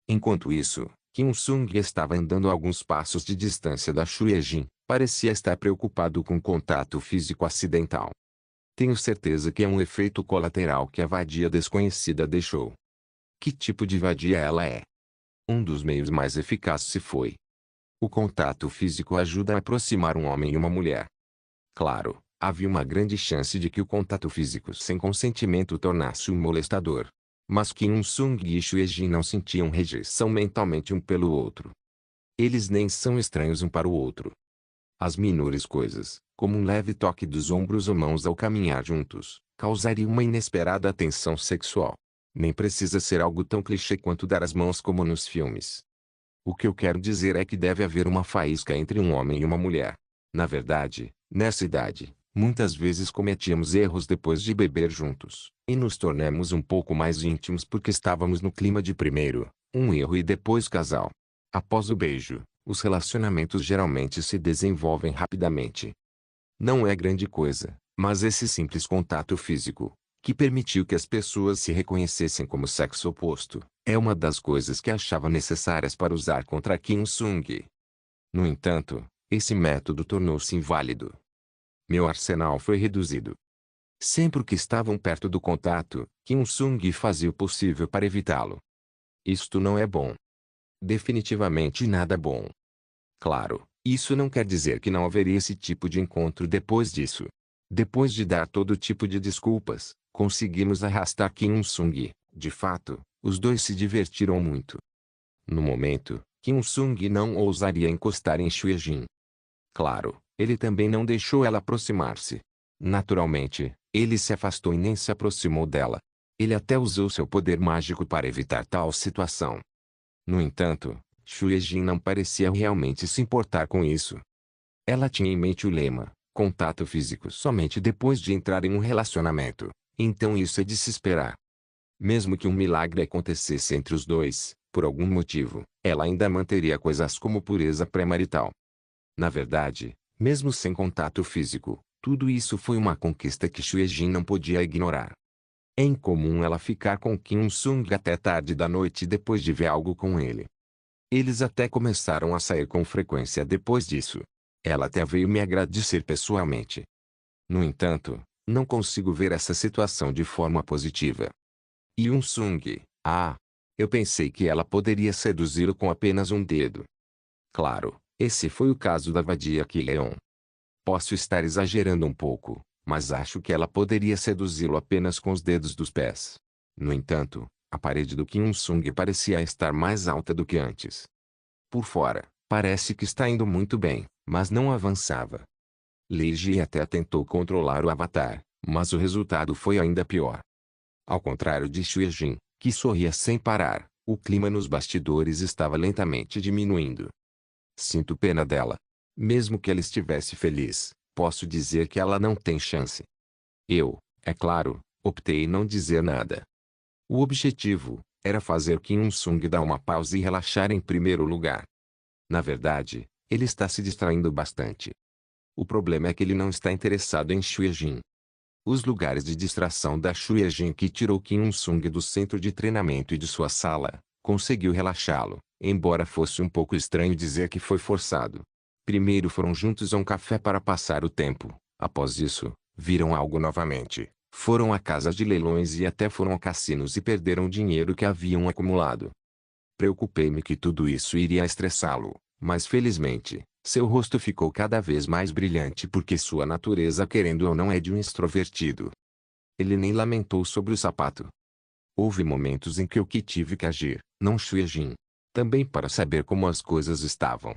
[SPEAKER 1] Enquanto isso, Kim Sung estava andando a alguns passos de distância da Xuejin, parecia estar preocupado com o contato físico acidental. Tenho certeza que é um efeito colateral que a vadia desconhecida deixou. Que tipo de vadia ela é? Um dos meios mais eficazes se foi. O contato físico ajuda a aproximar um homem e uma mulher. Claro, havia uma grande chance de que o contato físico sem consentimento tornasse-o molestador. Mas Kim Sung e Xuejin não sentiam rejeição mentalmente um pelo outro. Eles nem são estranhos um para o outro. As menores coisas, como um leve toque dos ombros ou mãos ao caminhar juntos, causariam uma inesperada tensão sexual. Nem precisa ser algo tão clichê quanto dar as mãos como nos filmes. O que eu quero dizer é que deve haver uma faísca entre um homem e uma mulher. Na verdade, nessa idade, muitas vezes cometíamos erros depois de beber juntos, e nos tornamos um pouco mais íntimos porque estávamos no clima de primeiro, um erro e depois casal. Após o beijo, os relacionamentos geralmente se desenvolvem rapidamente. Não é grande coisa, mas esse simples contato físico, que permitiu que as pessoas se reconhecessem como sexo oposto, é uma das coisas que achava necessárias para usar contra Kim Sung. No entanto, esse método tornou-se inválido. Meu arsenal foi reduzido. Sempre que estavam perto do contato, Kim Sung fazia o possível para evitá-lo. Isto não é bom. Definitivamente nada bom. Claro, isso não quer dizer que não haveria esse tipo de encontro depois disso. Depois de dar todo tipo de desculpas, conseguimos arrastar Kim Sung. De fato, os dois se divertiram muito. No momento, Kim Sung não ousaria encostar em Xuejin. Claro, ele também não deixou ela aproximar-se. Naturalmente, ele se afastou e nem se aproximou dela. Ele até usou seu poder mágico para evitar tal situação. No entanto, Xuejin não parecia realmente se importar com isso. Ela tinha em mente o lema, contato físico somente depois de entrar em um relacionamento, então isso é de se esperar. Mesmo que um milagre acontecesse entre os dois, por algum motivo, ela ainda manteria coisas como pureza pré-marital. Na verdade, mesmo sem contato físico, tudo isso foi uma conquista que Xuejin não podia ignorar. É incomum ela ficar com Kim Sung até tarde da noite depois de ver algo com ele. Eles até começaram a sair com frequência depois disso. Ela até veio me agradecer pessoalmente. No entanto, não consigo ver essa situação de forma positiva. Yoon Sung, eu pensei que ela poderia seduzi-lo com apenas um dedo. Claro, esse foi o caso da vadia Leon. Posso estar exagerando um pouco, mas acho que ela poderia seduzi-lo apenas com os dedos dos pés. No entanto, a parede do Kim Sung parecia estar mais alta do que antes. Por fora, parece que está indo muito bem, mas não avançava. Lei Ji até tentou controlar o avatar, mas o resultado foi ainda pior. Ao contrário de Xuejin, que sorria sem parar, o clima nos bastidores estava lentamente diminuindo. Sinto pena dela. Mesmo que ela estivesse feliz, posso dizer que ela não tem chance. Eu, é claro, optei em não dizer nada. O objetivo era fazer Kim Sung dar uma pausa e relaxar em primeiro lugar. Na verdade, ele está se distraindo bastante. O problema é que ele não está interessado em Xuejin. Os lugares de distração da Xuejin que tirou Kim Sung do centro de treinamento e de sua sala, conseguiu relaxá-lo, embora fosse um pouco estranho dizer que foi forçado. Primeiro foram juntos a um café para passar o tempo. Após isso, viram algo novamente. Foram à casa de leilões e até foram a cassinos e perderam o dinheiro que haviam acumulado. Preocupei-me que tudo isso iria estressá-lo, mas felizmente, seu rosto ficou cada vez mais brilhante porque sua natureza querendo ou não é de um extrovertido. Ele nem lamentou sobre o sapato. Houve momentos em que eu que tive que agir, não Xuejin. Também para saber como as coisas estavam.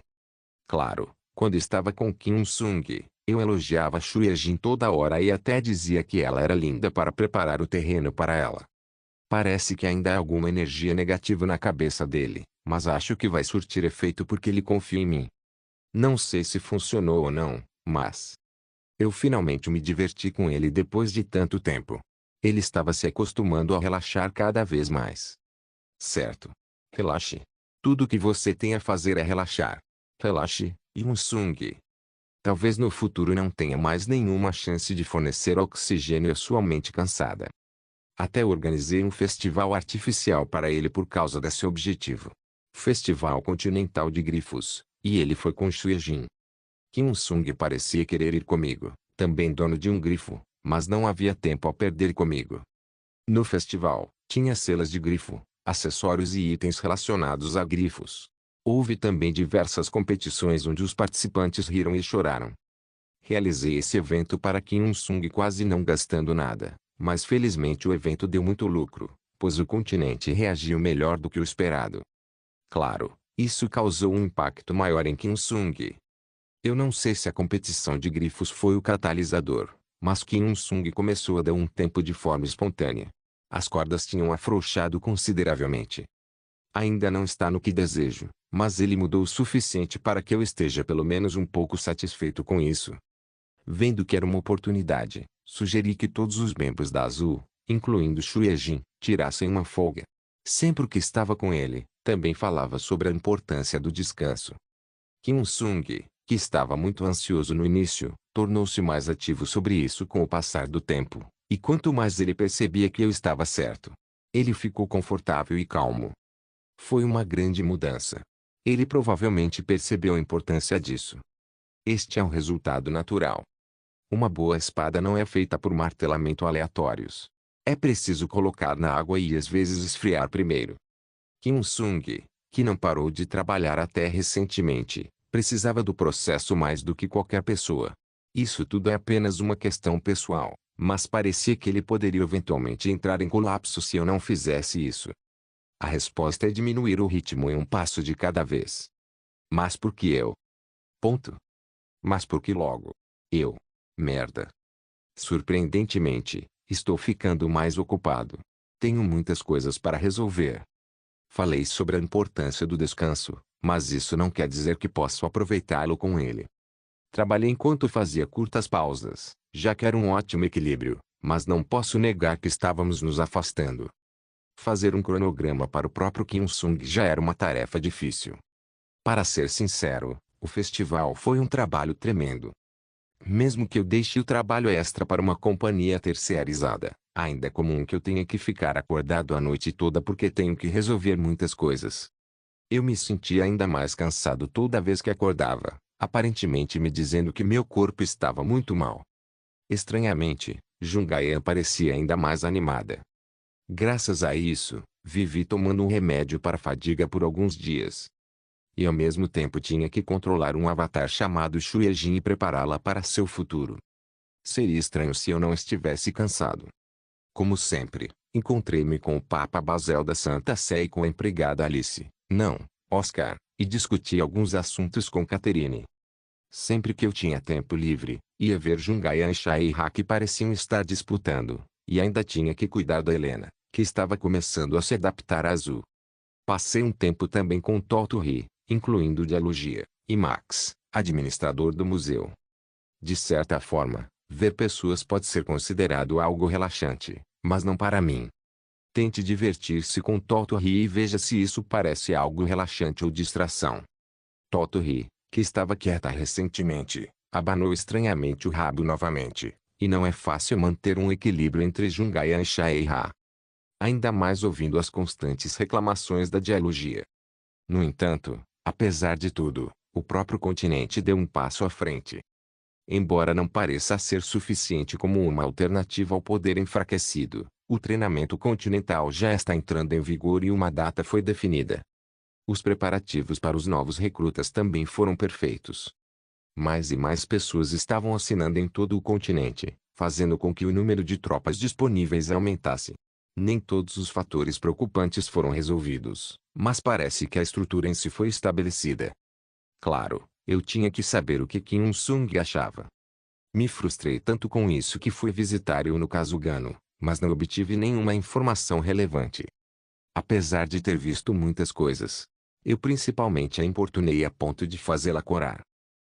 [SPEAKER 1] Claro, quando estava com Kim Sung, eu elogiava Xuejin toda hora e até dizia que ela era linda para preparar o terreno para ela. Parece que ainda há alguma energia negativa na cabeça dele, mas acho que vai surtir efeito porque ele confia em mim. Não sei se funcionou ou não, mas eu finalmente me diverti com ele depois de tanto tempo. Ele estava se acostumando a relaxar cada vez mais. Certo. Relaxe. Tudo o que você tem a fazer é relaxar. Relaxe, Yoon-sung. Talvez no futuro não tenha mais nenhuma chance de fornecer oxigênio à sua mente cansada. Até organizei um festival artificial para ele por causa desse objetivo. Festival Continental de Grifos, e ele foi com Xuejin. Kim Sung parecia querer ir comigo, também dono de um grifo, mas não havia tempo a perder comigo. No festival, tinha celas de grifo, acessórios e itens relacionados a grifos. Houve também diversas competições onde os participantes riram e choraram. Realizei esse evento para Kim Sung quase não gastando nada, mas felizmente o evento deu muito lucro, pois o continente reagiu melhor do que o esperado. Claro, isso causou um impacto maior em Kim Sung. Eu não sei se a competição de grifos foi o catalisador, mas Kim Sung começou a dar um tempo de forma espontânea. As cordas tinham afrouxado consideravelmente. Ainda não está no que desejo, mas ele mudou o suficiente para que eu esteja pelo menos um pouco satisfeito com isso. Vendo que era uma oportunidade, sugeri que todos os membros da Azul, incluindo Xuejin, tirassem uma folga. Sempre que estava com ele, também falava sobre a importância do descanso. Kim Sung, que estava muito ansioso no início, tornou-se mais ativo sobre isso com o passar do tempo, e quanto mais ele percebia que eu estava certo, ele ficou confortável e calmo. Foi uma grande mudança. Ele provavelmente percebeu a importância disso. Este é um resultado natural. Uma boa espada não é feita por martelamento aleatórios. É preciso colocar na água e às vezes esfriar primeiro. Kim Sung, que não parou de trabalhar até recentemente, precisava do processo mais do que qualquer pessoa. Isso tudo é apenas uma questão pessoal, mas parecia que ele poderia eventualmente entrar em colapso se eu não fizesse isso. A resposta é diminuir o ritmo em um passo de cada vez. Mas por que eu? Ponto. Mas por que logo? Eu. Merda. Surpreendentemente, estou ficando mais ocupado. Tenho muitas coisas para resolver. Falei sobre a importância do descanso, mas isso não quer dizer que posso aproveitá-lo com ele. Trabalhei enquanto fazia curtas pausas, já que era um ótimo equilíbrio, mas não posso negar que estávamos nos afastando. Fazer um cronograma para o próprio Kim Sung já era uma tarefa difícil. Para ser sincero, o festival foi um trabalho tremendo. Mesmo que eu deixe o trabalho extra para uma companhia terceirizada, ainda é comum que eu tenha que ficar acordado a noite toda porque tenho que resolver muitas coisas. Eu me sentia ainda mais cansado toda vez que acordava, aparentemente me dizendo que meu corpo estava muito mal. Estranhamente, Jungayan parecia ainda mais animada. Graças a isso, vivi tomando um remédio para fadiga por alguns dias. E ao mesmo tempo tinha que controlar um avatar chamado Xuejin e prepará-la para seu futuro. Seria estranho se eu não estivesse cansado. Como sempre, encontrei-me com o Papa Basel da Santa Sé e com a empregada Alice, não, Oscar, e discuti alguns assuntos com Catherine. Sempre que eu tinha tempo livre, ia ver Jungayan e Shai-Ha que pareciam estar disputando, e ainda tinha que cuidar da Helena, que estava começando a se adaptar a Azul. Passei um tempo também com Toturi, incluindo Dialogia, e Max, administrador do museu. De certa forma, ver pessoas pode ser considerado algo relaxante, mas não para mim. Tente divertir-se com Toturi e veja se isso parece algo relaxante ou distração. Toturi, que estava quieta recentemente, abanou estranhamente o rabo novamente, e não é fácil manter um equilíbrio entre Jungayan e Shai-Ha. Ainda mais ouvindo as constantes reclamações da Dialogia. No entanto, apesar de tudo, o próprio continente deu um passo à frente. Embora não pareça ser suficiente como uma alternativa ao poder enfraquecido, o treinamento continental já está entrando em vigor e uma data foi definida. Os preparativos para os novos recrutas também foram perfeitos. Mais e mais pessoas estavam assinando em todo o continente, fazendo com que o número de tropas disponíveis aumentasse. Nem todos os fatores preocupantes foram resolvidos, mas parece que a estrutura em si foi estabelecida. Claro, eu tinha que saber o que Kim Il-sung achava. Me frustrei tanto com isso que fui visitar-o no Kazugano, mas não obtive nenhuma informação relevante. Apesar de ter visto muitas coisas, eu principalmente a importunei a ponto de fazê-la corar.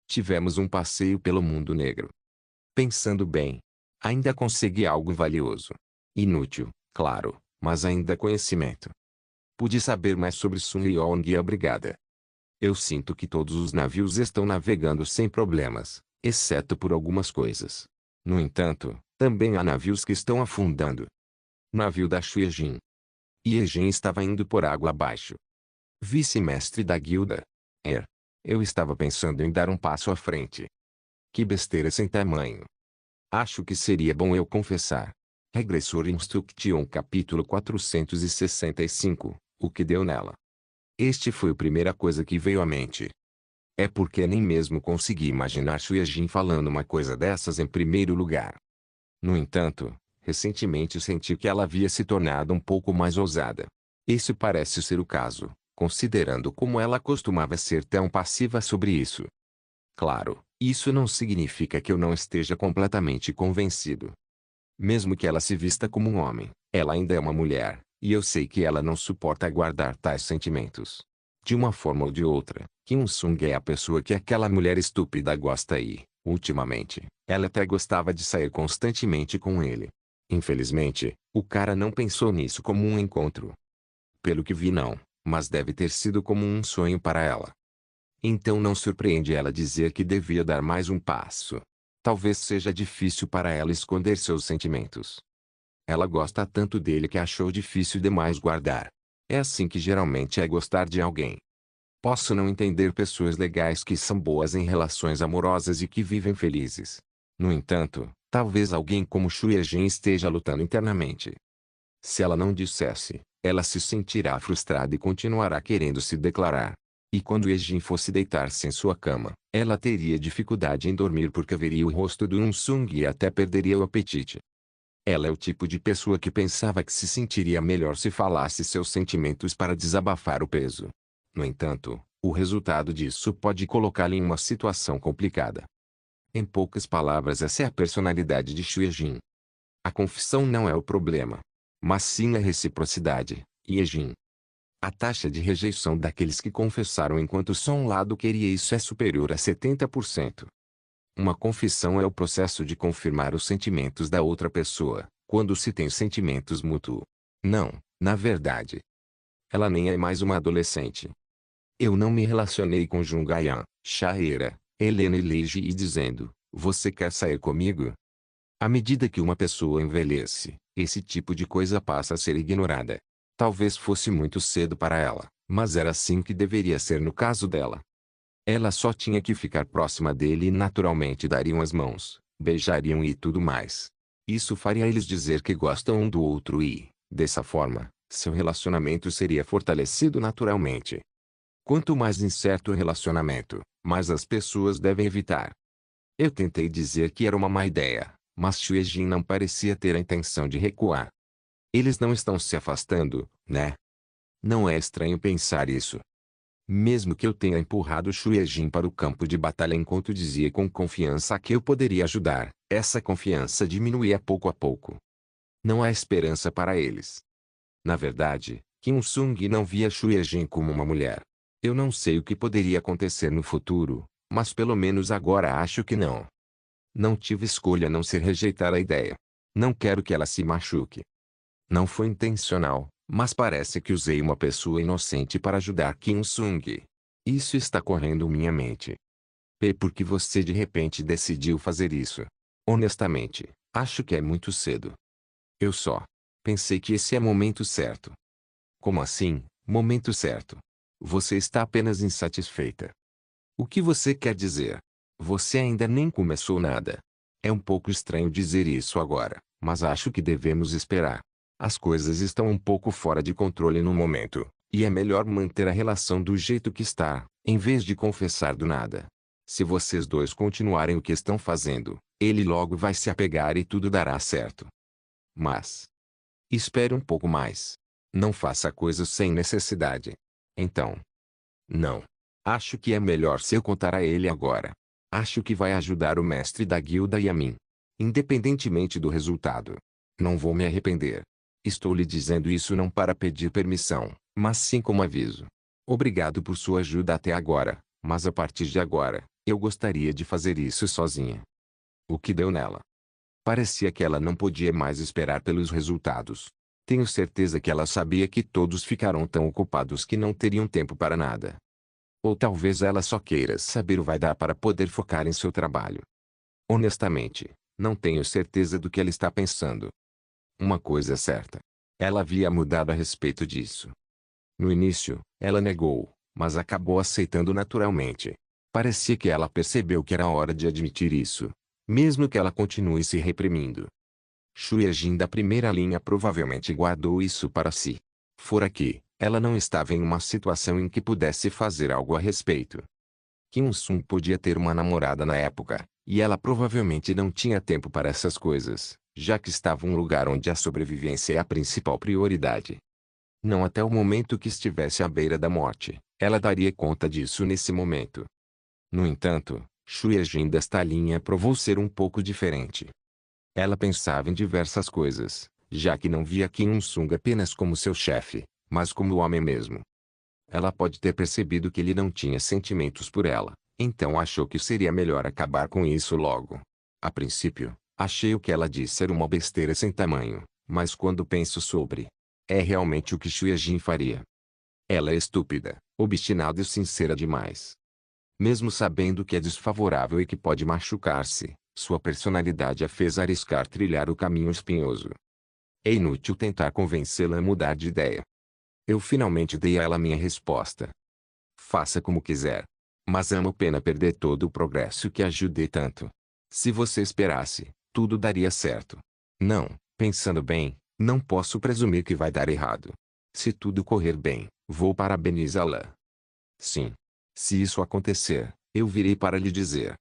[SPEAKER 1] Tivemos um passeio pelo mundo negro. Pensando bem, ainda consegui algo valioso. Inútil, claro, mas ainda conhecimento. Pude saber mais sobre Sun Yeong e a Brigada. Eu sinto que todos os navios estão navegando sem problemas, exceto por algumas coisas. No entanto, também há navios que estão afundando. Navio da Xuejin. Yejin estava indo por água abaixo. Vice-mestre da guilda. Eu estava pensando em dar um passo à frente. Que besteira sem tamanho. Acho que seria bom eu confessar. Regressor Instruction capítulo 465, o que deu nela. Este foi a primeira coisa que veio à mente. É porque nem mesmo consegui imaginar Xuejin falando uma coisa dessas em primeiro lugar. No entanto, recentemente senti que ela havia se tornado um pouco mais ousada. Esse parece ser o caso, considerando como ela costumava ser tão passiva sobre isso. Claro, isso não significa que eu não esteja completamente convencido. Mesmo que ela se vista como um homem, ela ainda é uma mulher, e eu sei que ela não suporta guardar tais sentimentos. De uma forma ou de outra, Kim Il-sung é a pessoa que aquela mulher estúpida gosta e, ultimamente, ela até gostava de sair constantemente com ele. Infelizmente, o cara não pensou nisso como um encontro. Pelo que vi não, mas deve ter sido como um sonho para ela. Então não surpreende ela dizer que devia dar mais um passo. Talvez seja difícil para ela esconder seus sentimentos. Ela gosta tanto dele que achou difícil demais guardar. É assim que geralmente é gostar de alguém. Posso não entender pessoas legais que são boas em relações amorosas e que vivem felizes. No entanto, talvez alguém como Shu Ye-jin esteja lutando internamente. Se ela não dissesse, ela se sentirá frustrada e continuará querendo se declarar. E quando Ye-jin fosse deitar-se em sua cama, ela teria dificuldade em dormir porque veria o rosto do Il-sung e até perderia o apetite. Ela é o tipo de pessoa que pensava que se sentiria melhor se falasse seus sentimentos para desabafar o peso. No entanto, o resultado disso pode colocá-la em uma situação complicada. Em poucas palavras, essa é a personalidade de Shu Ye-jin. A confissão não é o problema, mas sim a reciprocidade, Ye-jin. A taxa de rejeição daqueles que confessaram enquanto só um lado queria isso é superior a 70%. Uma confissão é o processo de confirmar os sentimentos da outra pessoa, quando se tem sentimentos mútuos. Não, na verdade. Ela nem é mais uma adolescente. Eu não me relacionei com Jungayan, Shaera, Helena e Leiji e dizendo, você quer sair comigo? À medida que uma pessoa envelhece, esse tipo de coisa passa a ser ignorada. Talvez fosse muito cedo para ela, mas era assim que deveria ser no caso dela. Ela só tinha que ficar próxima dele e naturalmente dariam as mãos, beijariam e tudo mais. Isso faria eles dizer que gostam um do outro e, dessa forma, seu relacionamento seria fortalecido naturalmente. Quanto mais incerto o relacionamento, mais as pessoas devem evitar. Eu tentei dizer que era uma má ideia, mas Shu Ye-jin não parecia ter a intenção de recuar. Eles não estão se afastando, né? Não é estranho pensar isso. Mesmo que eu tenha empurrado Shu Ye-jin para o campo de batalha enquanto dizia com confiança que eu poderia ajudar, essa confiança diminuía pouco a pouco. Não há esperança para eles. Na verdade, Kim Il-sung não via Shu Ye-jin como uma mulher. Eu não sei o que poderia acontecer no futuro, mas pelo menos agora acho que não. Não tive escolha a não ser rejeitar a ideia. Não quero que ela se machuque. Não foi intencional, mas parece que usei uma pessoa inocente para ajudar Kim Il-sung. Isso está correndo minha mente. Por que você de repente decidiu fazer isso? Honestamente, acho que é muito cedo. Eu só pensei que esse é o momento certo. Como assim, momento certo? Você está apenas insatisfeita. O que você quer dizer? Você ainda nem começou nada. É um pouco estranho dizer isso agora, mas acho que devemos esperar. As coisas estão um pouco fora de controle no momento, e é melhor manter a relação do jeito que está, em vez de confessar do nada. Se vocês dois continuarem o que estão fazendo, ele logo vai se apegar e tudo dará certo. Mas Espere um pouco mais. Não faça coisas sem necessidade. Então. Não. Acho que é melhor se eu contar a ele agora. Acho que vai ajudar o mestre da guilda e a mim. Independentemente do resultado. Não vou me arrepender. Estou lhe dizendo isso não para pedir permissão, mas sim como aviso. Obrigado por sua ajuda até agora, mas a partir de agora, eu gostaria de fazer isso sozinha. O que deu nela? Parecia que ela não podia mais esperar pelos resultados. Tenho certeza que ela sabia que todos ficaram tão ocupados que não teriam tempo para nada. Ou talvez ela só queira saber o vai dar para poder focar em seu trabalho. Honestamente, não tenho certeza do que ela está pensando. Uma coisa é certa. Ela havia mudado a respeito disso. No início, ela negou, mas acabou aceitando naturalmente. Parecia que ela percebeu que era hora de admitir isso, mesmo que ela continue se reprimindo. Shueijin da primeira linha provavelmente guardou isso para si. Fora que, ela não estava em uma situação em que pudesse fazer algo a respeito. Kim Sun podia ter uma namorada na época, e ela provavelmente não tinha tempo para essas coisas, já que estava em um lugar onde a sobrevivência é a principal prioridade. Não até o momento que estivesse à beira da morte, ela daria conta disso nesse momento. No entanto, Shueijin desta linha provou ser um pouco diferente. Ela pensava em diversas coisas, já que não via Kim Un-sung apenas como seu chefe, mas como o homem mesmo. Ela pode ter percebido que ele não tinha sentimentos por ela, então achou que seria melhor acabar com isso logo. A princípio, achei o que ela disse ser uma besteira sem tamanho, mas quando penso sobre, é realmente o que Shueijin faria. Ela é estúpida, obstinada e sincera demais. Mesmo sabendo que é desfavorável e que pode machucar-se, sua personalidade a fez arriscar trilhar o caminho espinhoso. É inútil tentar convencê-la a mudar de ideia. Eu finalmente dei a ela minha resposta. Faça como quiser. Mas amo pena perder todo o progresso que ajudei tanto. Se você esperasse, tudo daria certo. Não, pensando bem, não posso presumir que vai dar errado. Se tudo correr bem, vou parabenizá-la. Sim. Se isso acontecer, eu virei para lhe dizer.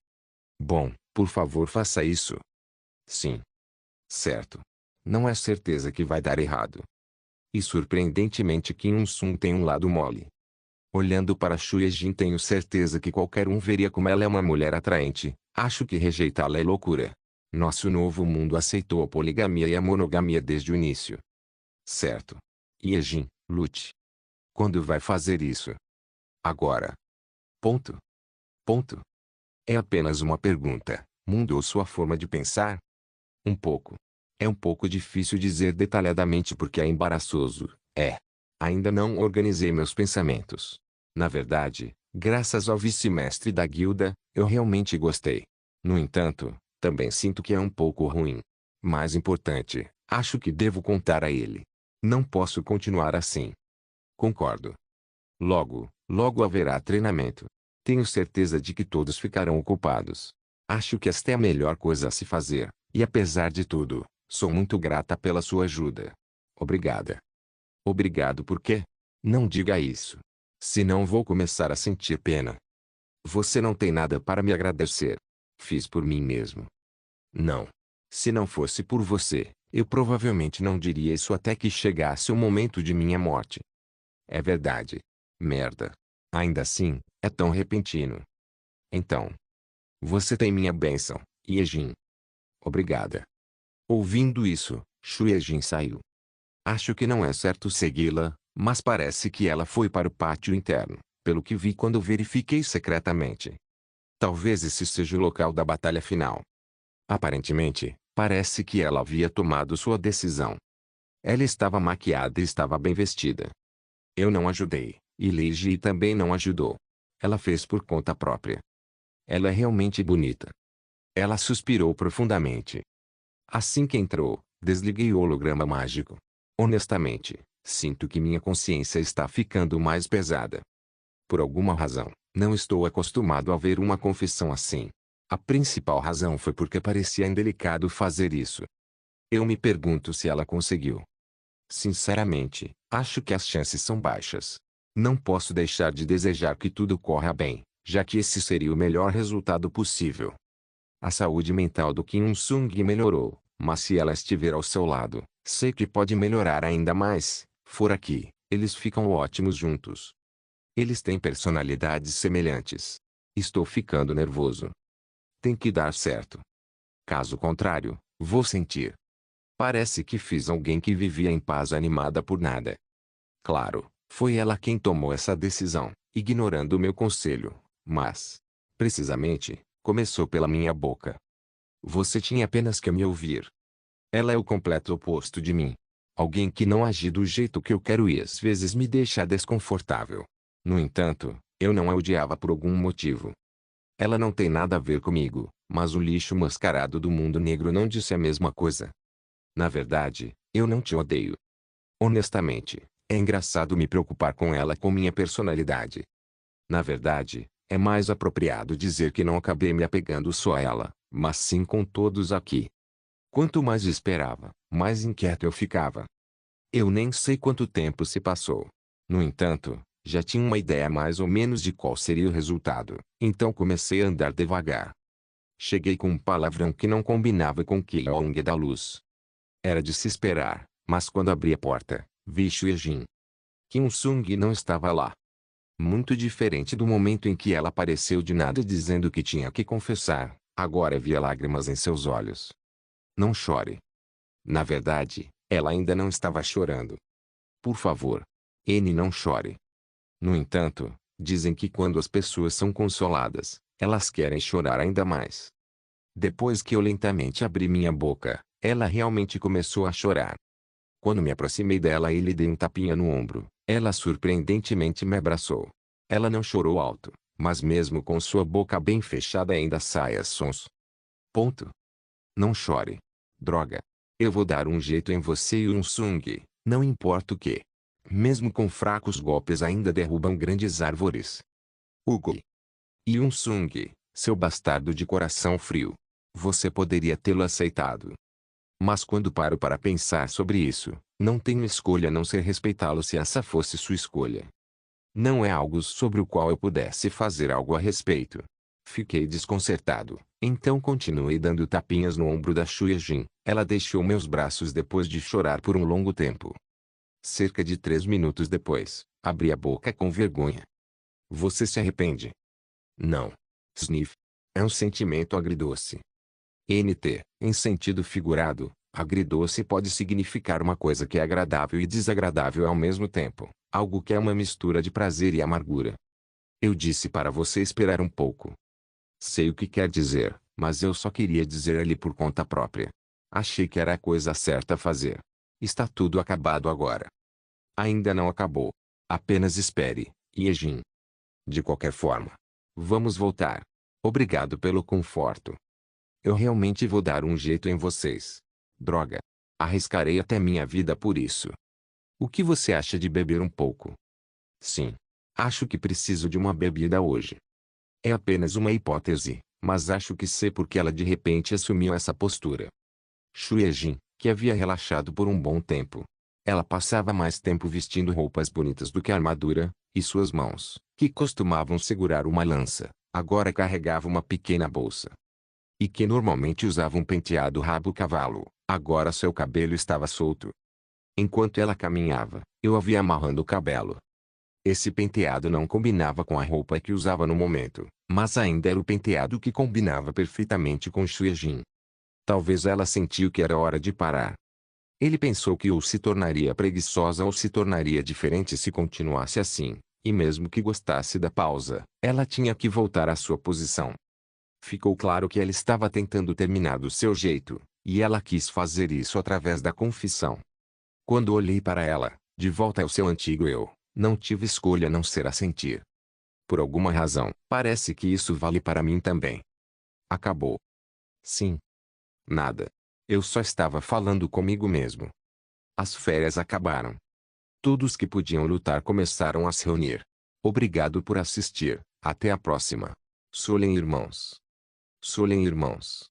[SPEAKER 1] Bom, por favor faça isso. Sim. Certo. Não é certeza que vai dar errado. E surpreendentemente Kim Un-sung tem um lado mole. Olhando para Shueijin tenho certeza que qualquer um veria como ela é uma mulher atraente, acho que rejeitá-la é loucura. Nosso novo mundo aceitou a poligamia e a monogamia desde o início. Certo. Yeojin, lute. Quando vai fazer isso? Agora. Ponto. Ponto. É apenas uma pergunta. Mudou sua forma de pensar? Um pouco. É um pouco difícil dizer detalhadamente porque é embaraçoso. Ainda não organizei meus pensamentos. Na verdade, graças ao vice-mestre da guilda, eu realmente gostei. No entanto, também sinto que é um pouco ruim. Mais importante, acho que devo contar a ele. Não posso continuar assim. Concordo. Logo haverá treinamento. Tenho certeza de que todos ficarão ocupados. Acho que esta é a melhor coisa a se fazer, e apesar de tudo, sou muito grata pela sua ajuda. Obrigada. Obrigado por quê? Não diga isso. Senão vou começar a sentir pena. Você não tem nada para me agradecer. Fiz por mim mesmo. Não. Se não fosse por você, eu provavelmente não diria isso até que chegasse o momento de minha morte. É verdade. Merda. Ainda assim, é tão repentino. Então. Você tem minha bênção, Yeojin. Obrigada. Ouvindo isso, Shueijin saiu. Acho que não é certo segui-la, mas parece que ela foi para o pátio interno, pelo que vi quando verifiquei secretamente. Talvez esse seja o local da batalha final. Aparentemente, parece que ela havia tomado sua decisão. Ela estava maquiada e estava bem vestida. Eu não ajudei, e Lei Ji também não ajudou. Ela fez por conta própria. Ela é realmente bonita. Ela suspirou profundamente. Assim que entrou, desliguei o holograma mágico. Honestamente, sinto que minha consciência está ficando mais pesada. Por alguma razão, não estou acostumado a ver uma confissão assim. A principal razão foi porque parecia indelicado fazer isso. Eu me pergunto se ela conseguiu. Sinceramente, acho que as chances são baixas. Não posso deixar de desejar que tudo corra bem, já que esse seria o melhor resultado possível. A saúde mental do Kim Un-sung melhorou, mas se ela estiver ao seu lado, Sei que pode melhorar ainda mais, for aqui, eles ficam ótimos juntos. Eles têm personalidades semelhantes. Estou ficando nervoso. Tem que dar certo. Caso contrário, vou sentir. Parece que fiz alguém que vivia em paz animada por nada. Claro, foi ela quem tomou essa decisão, ignorando o meu conselho, mas, precisamente, começou pela minha boca. Você tinha apenas que me ouvir. Ela é o completo oposto de mim. Alguém que não age do jeito que eu quero e às vezes me deixa desconfortável. No entanto, eu não a odiava por algum motivo. Ela não tem nada a ver comigo, mas o lixo mascarado do mundo negro não disse a mesma coisa. Na verdade, eu não te odeio. Honestamente, é engraçado me preocupar com ela com minha personalidade. Na verdade, é mais apropriado dizer que não acabei me apegando só a ela, mas sim com todos aqui. Quanto mais esperava, mais inquieto eu ficava. Eu nem sei quanto tempo se passou. No entanto, já tinha uma ideia mais ou menos de qual seria o resultado, então comecei a andar devagar. Cheguei com um palavrão que não combinava com Kyong da luz. Era de se esperar, mas quando abri a porta, vi Xuejin. Kim Sung não estava lá. Muito diferente do momento em que ela apareceu de nada dizendo que tinha que confessar, agora via lágrimas em seus olhos. Não chore. Na verdade, ela ainda não estava chorando. Por favor. N não chore. No entanto, dizem que quando as pessoas são consoladas, elas querem chorar ainda mais. Depois que eu lentamente abri minha boca, ela realmente começou a chorar. Quando me aproximei dela e lhe dei um tapinha no ombro, ela surpreendentemente me abraçou. Ela não chorou alto, mas mesmo com sua boca bem fechada ainda saia sons. Ponto. Não chore. Droga. Eu vou dar um jeito em você e Sung, não importa o que. Mesmo com fracos golpes ainda derrubam grandes árvores. Hugo. Sung, seu bastardo de coração frio. Você poderia tê-lo aceitado. Mas quando paro para pensar sobre isso, não tenho escolha a não ser respeitá-lo se essa fosse sua escolha. Não é algo sobre o qual eu pudesse fazer algo a respeito. Fiquei desconcertado, então continuei dando tapinhas no ombro da Xuejin. Ela deixou meus braços depois de chorar por um longo tempo. Cerca de 3 minutos depois, abri a boca com vergonha. Você se arrepende? Não. Sniff. É um sentimento agridoce. NT, em sentido figurado, agridoce pode significar uma coisa que é agradável e desagradável ao mesmo tempo, algo que é uma mistura de prazer e amargura. Eu disse para você esperar um pouco. Sei o que quer dizer, mas eu só queria dizer ali por conta própria. Achei que era a coisa certa a fazer. Está tudo acabado agora. Ainda não acabou. Apenas espere, Yejin. De qualquer forma. Vamos voltar. Obrigado pelo conforto. Eu realmente vou dar um jeito em vocês. Droga. Arriscarei até minha vida por isso. O que você acha de beber um pouco? Sim. Acho que preciso de uma bebida hoje. É apenas uma hipótese, mas acho que sei por que ela de repente assumiu essa postura. Xuejin, que havia relaxado por um bom tempo. Ela passava mais tempo vestindo roupas bonitas do que armadura, e suas mãos, que costumavam segurar uma lança, agora carregava uma pequena bolsa. E que normalmente usava um penteado rabo-cavalo, agora seu cabelo estava solto. Enquanto ela caminhava, eu a via amarrando o cabelo. Esse penteado não combinava com a roupa que usava no momento, mas ainda era o penteado que combinava perfeitamente com Xuejin. Talvez ela sentiu que era hora de parar. Ele pensou que ou se tornaria preguiçosa ou se tornaria diferente se continuasse assim, e mesmo que gostasse da pausa, ela tinha que voltar à sua posição. Ficou claro que ela estava tentando terminar do seu jeito, e ela quis fazer isso através da confissão. Quando olhei para ela, de volta ao seu antigo eu, não tive escolha a não ser assentir. Por alguma razão, parece que isso vale para mim também. Acabou. Sim. Nada. Eu só estava falando comigo mesmo. As férias acabaram. Todos que podiam lutar começaram a se reunir. Obrigado por assistir. Até a próxima. Solen irmãos. Solen irmãos.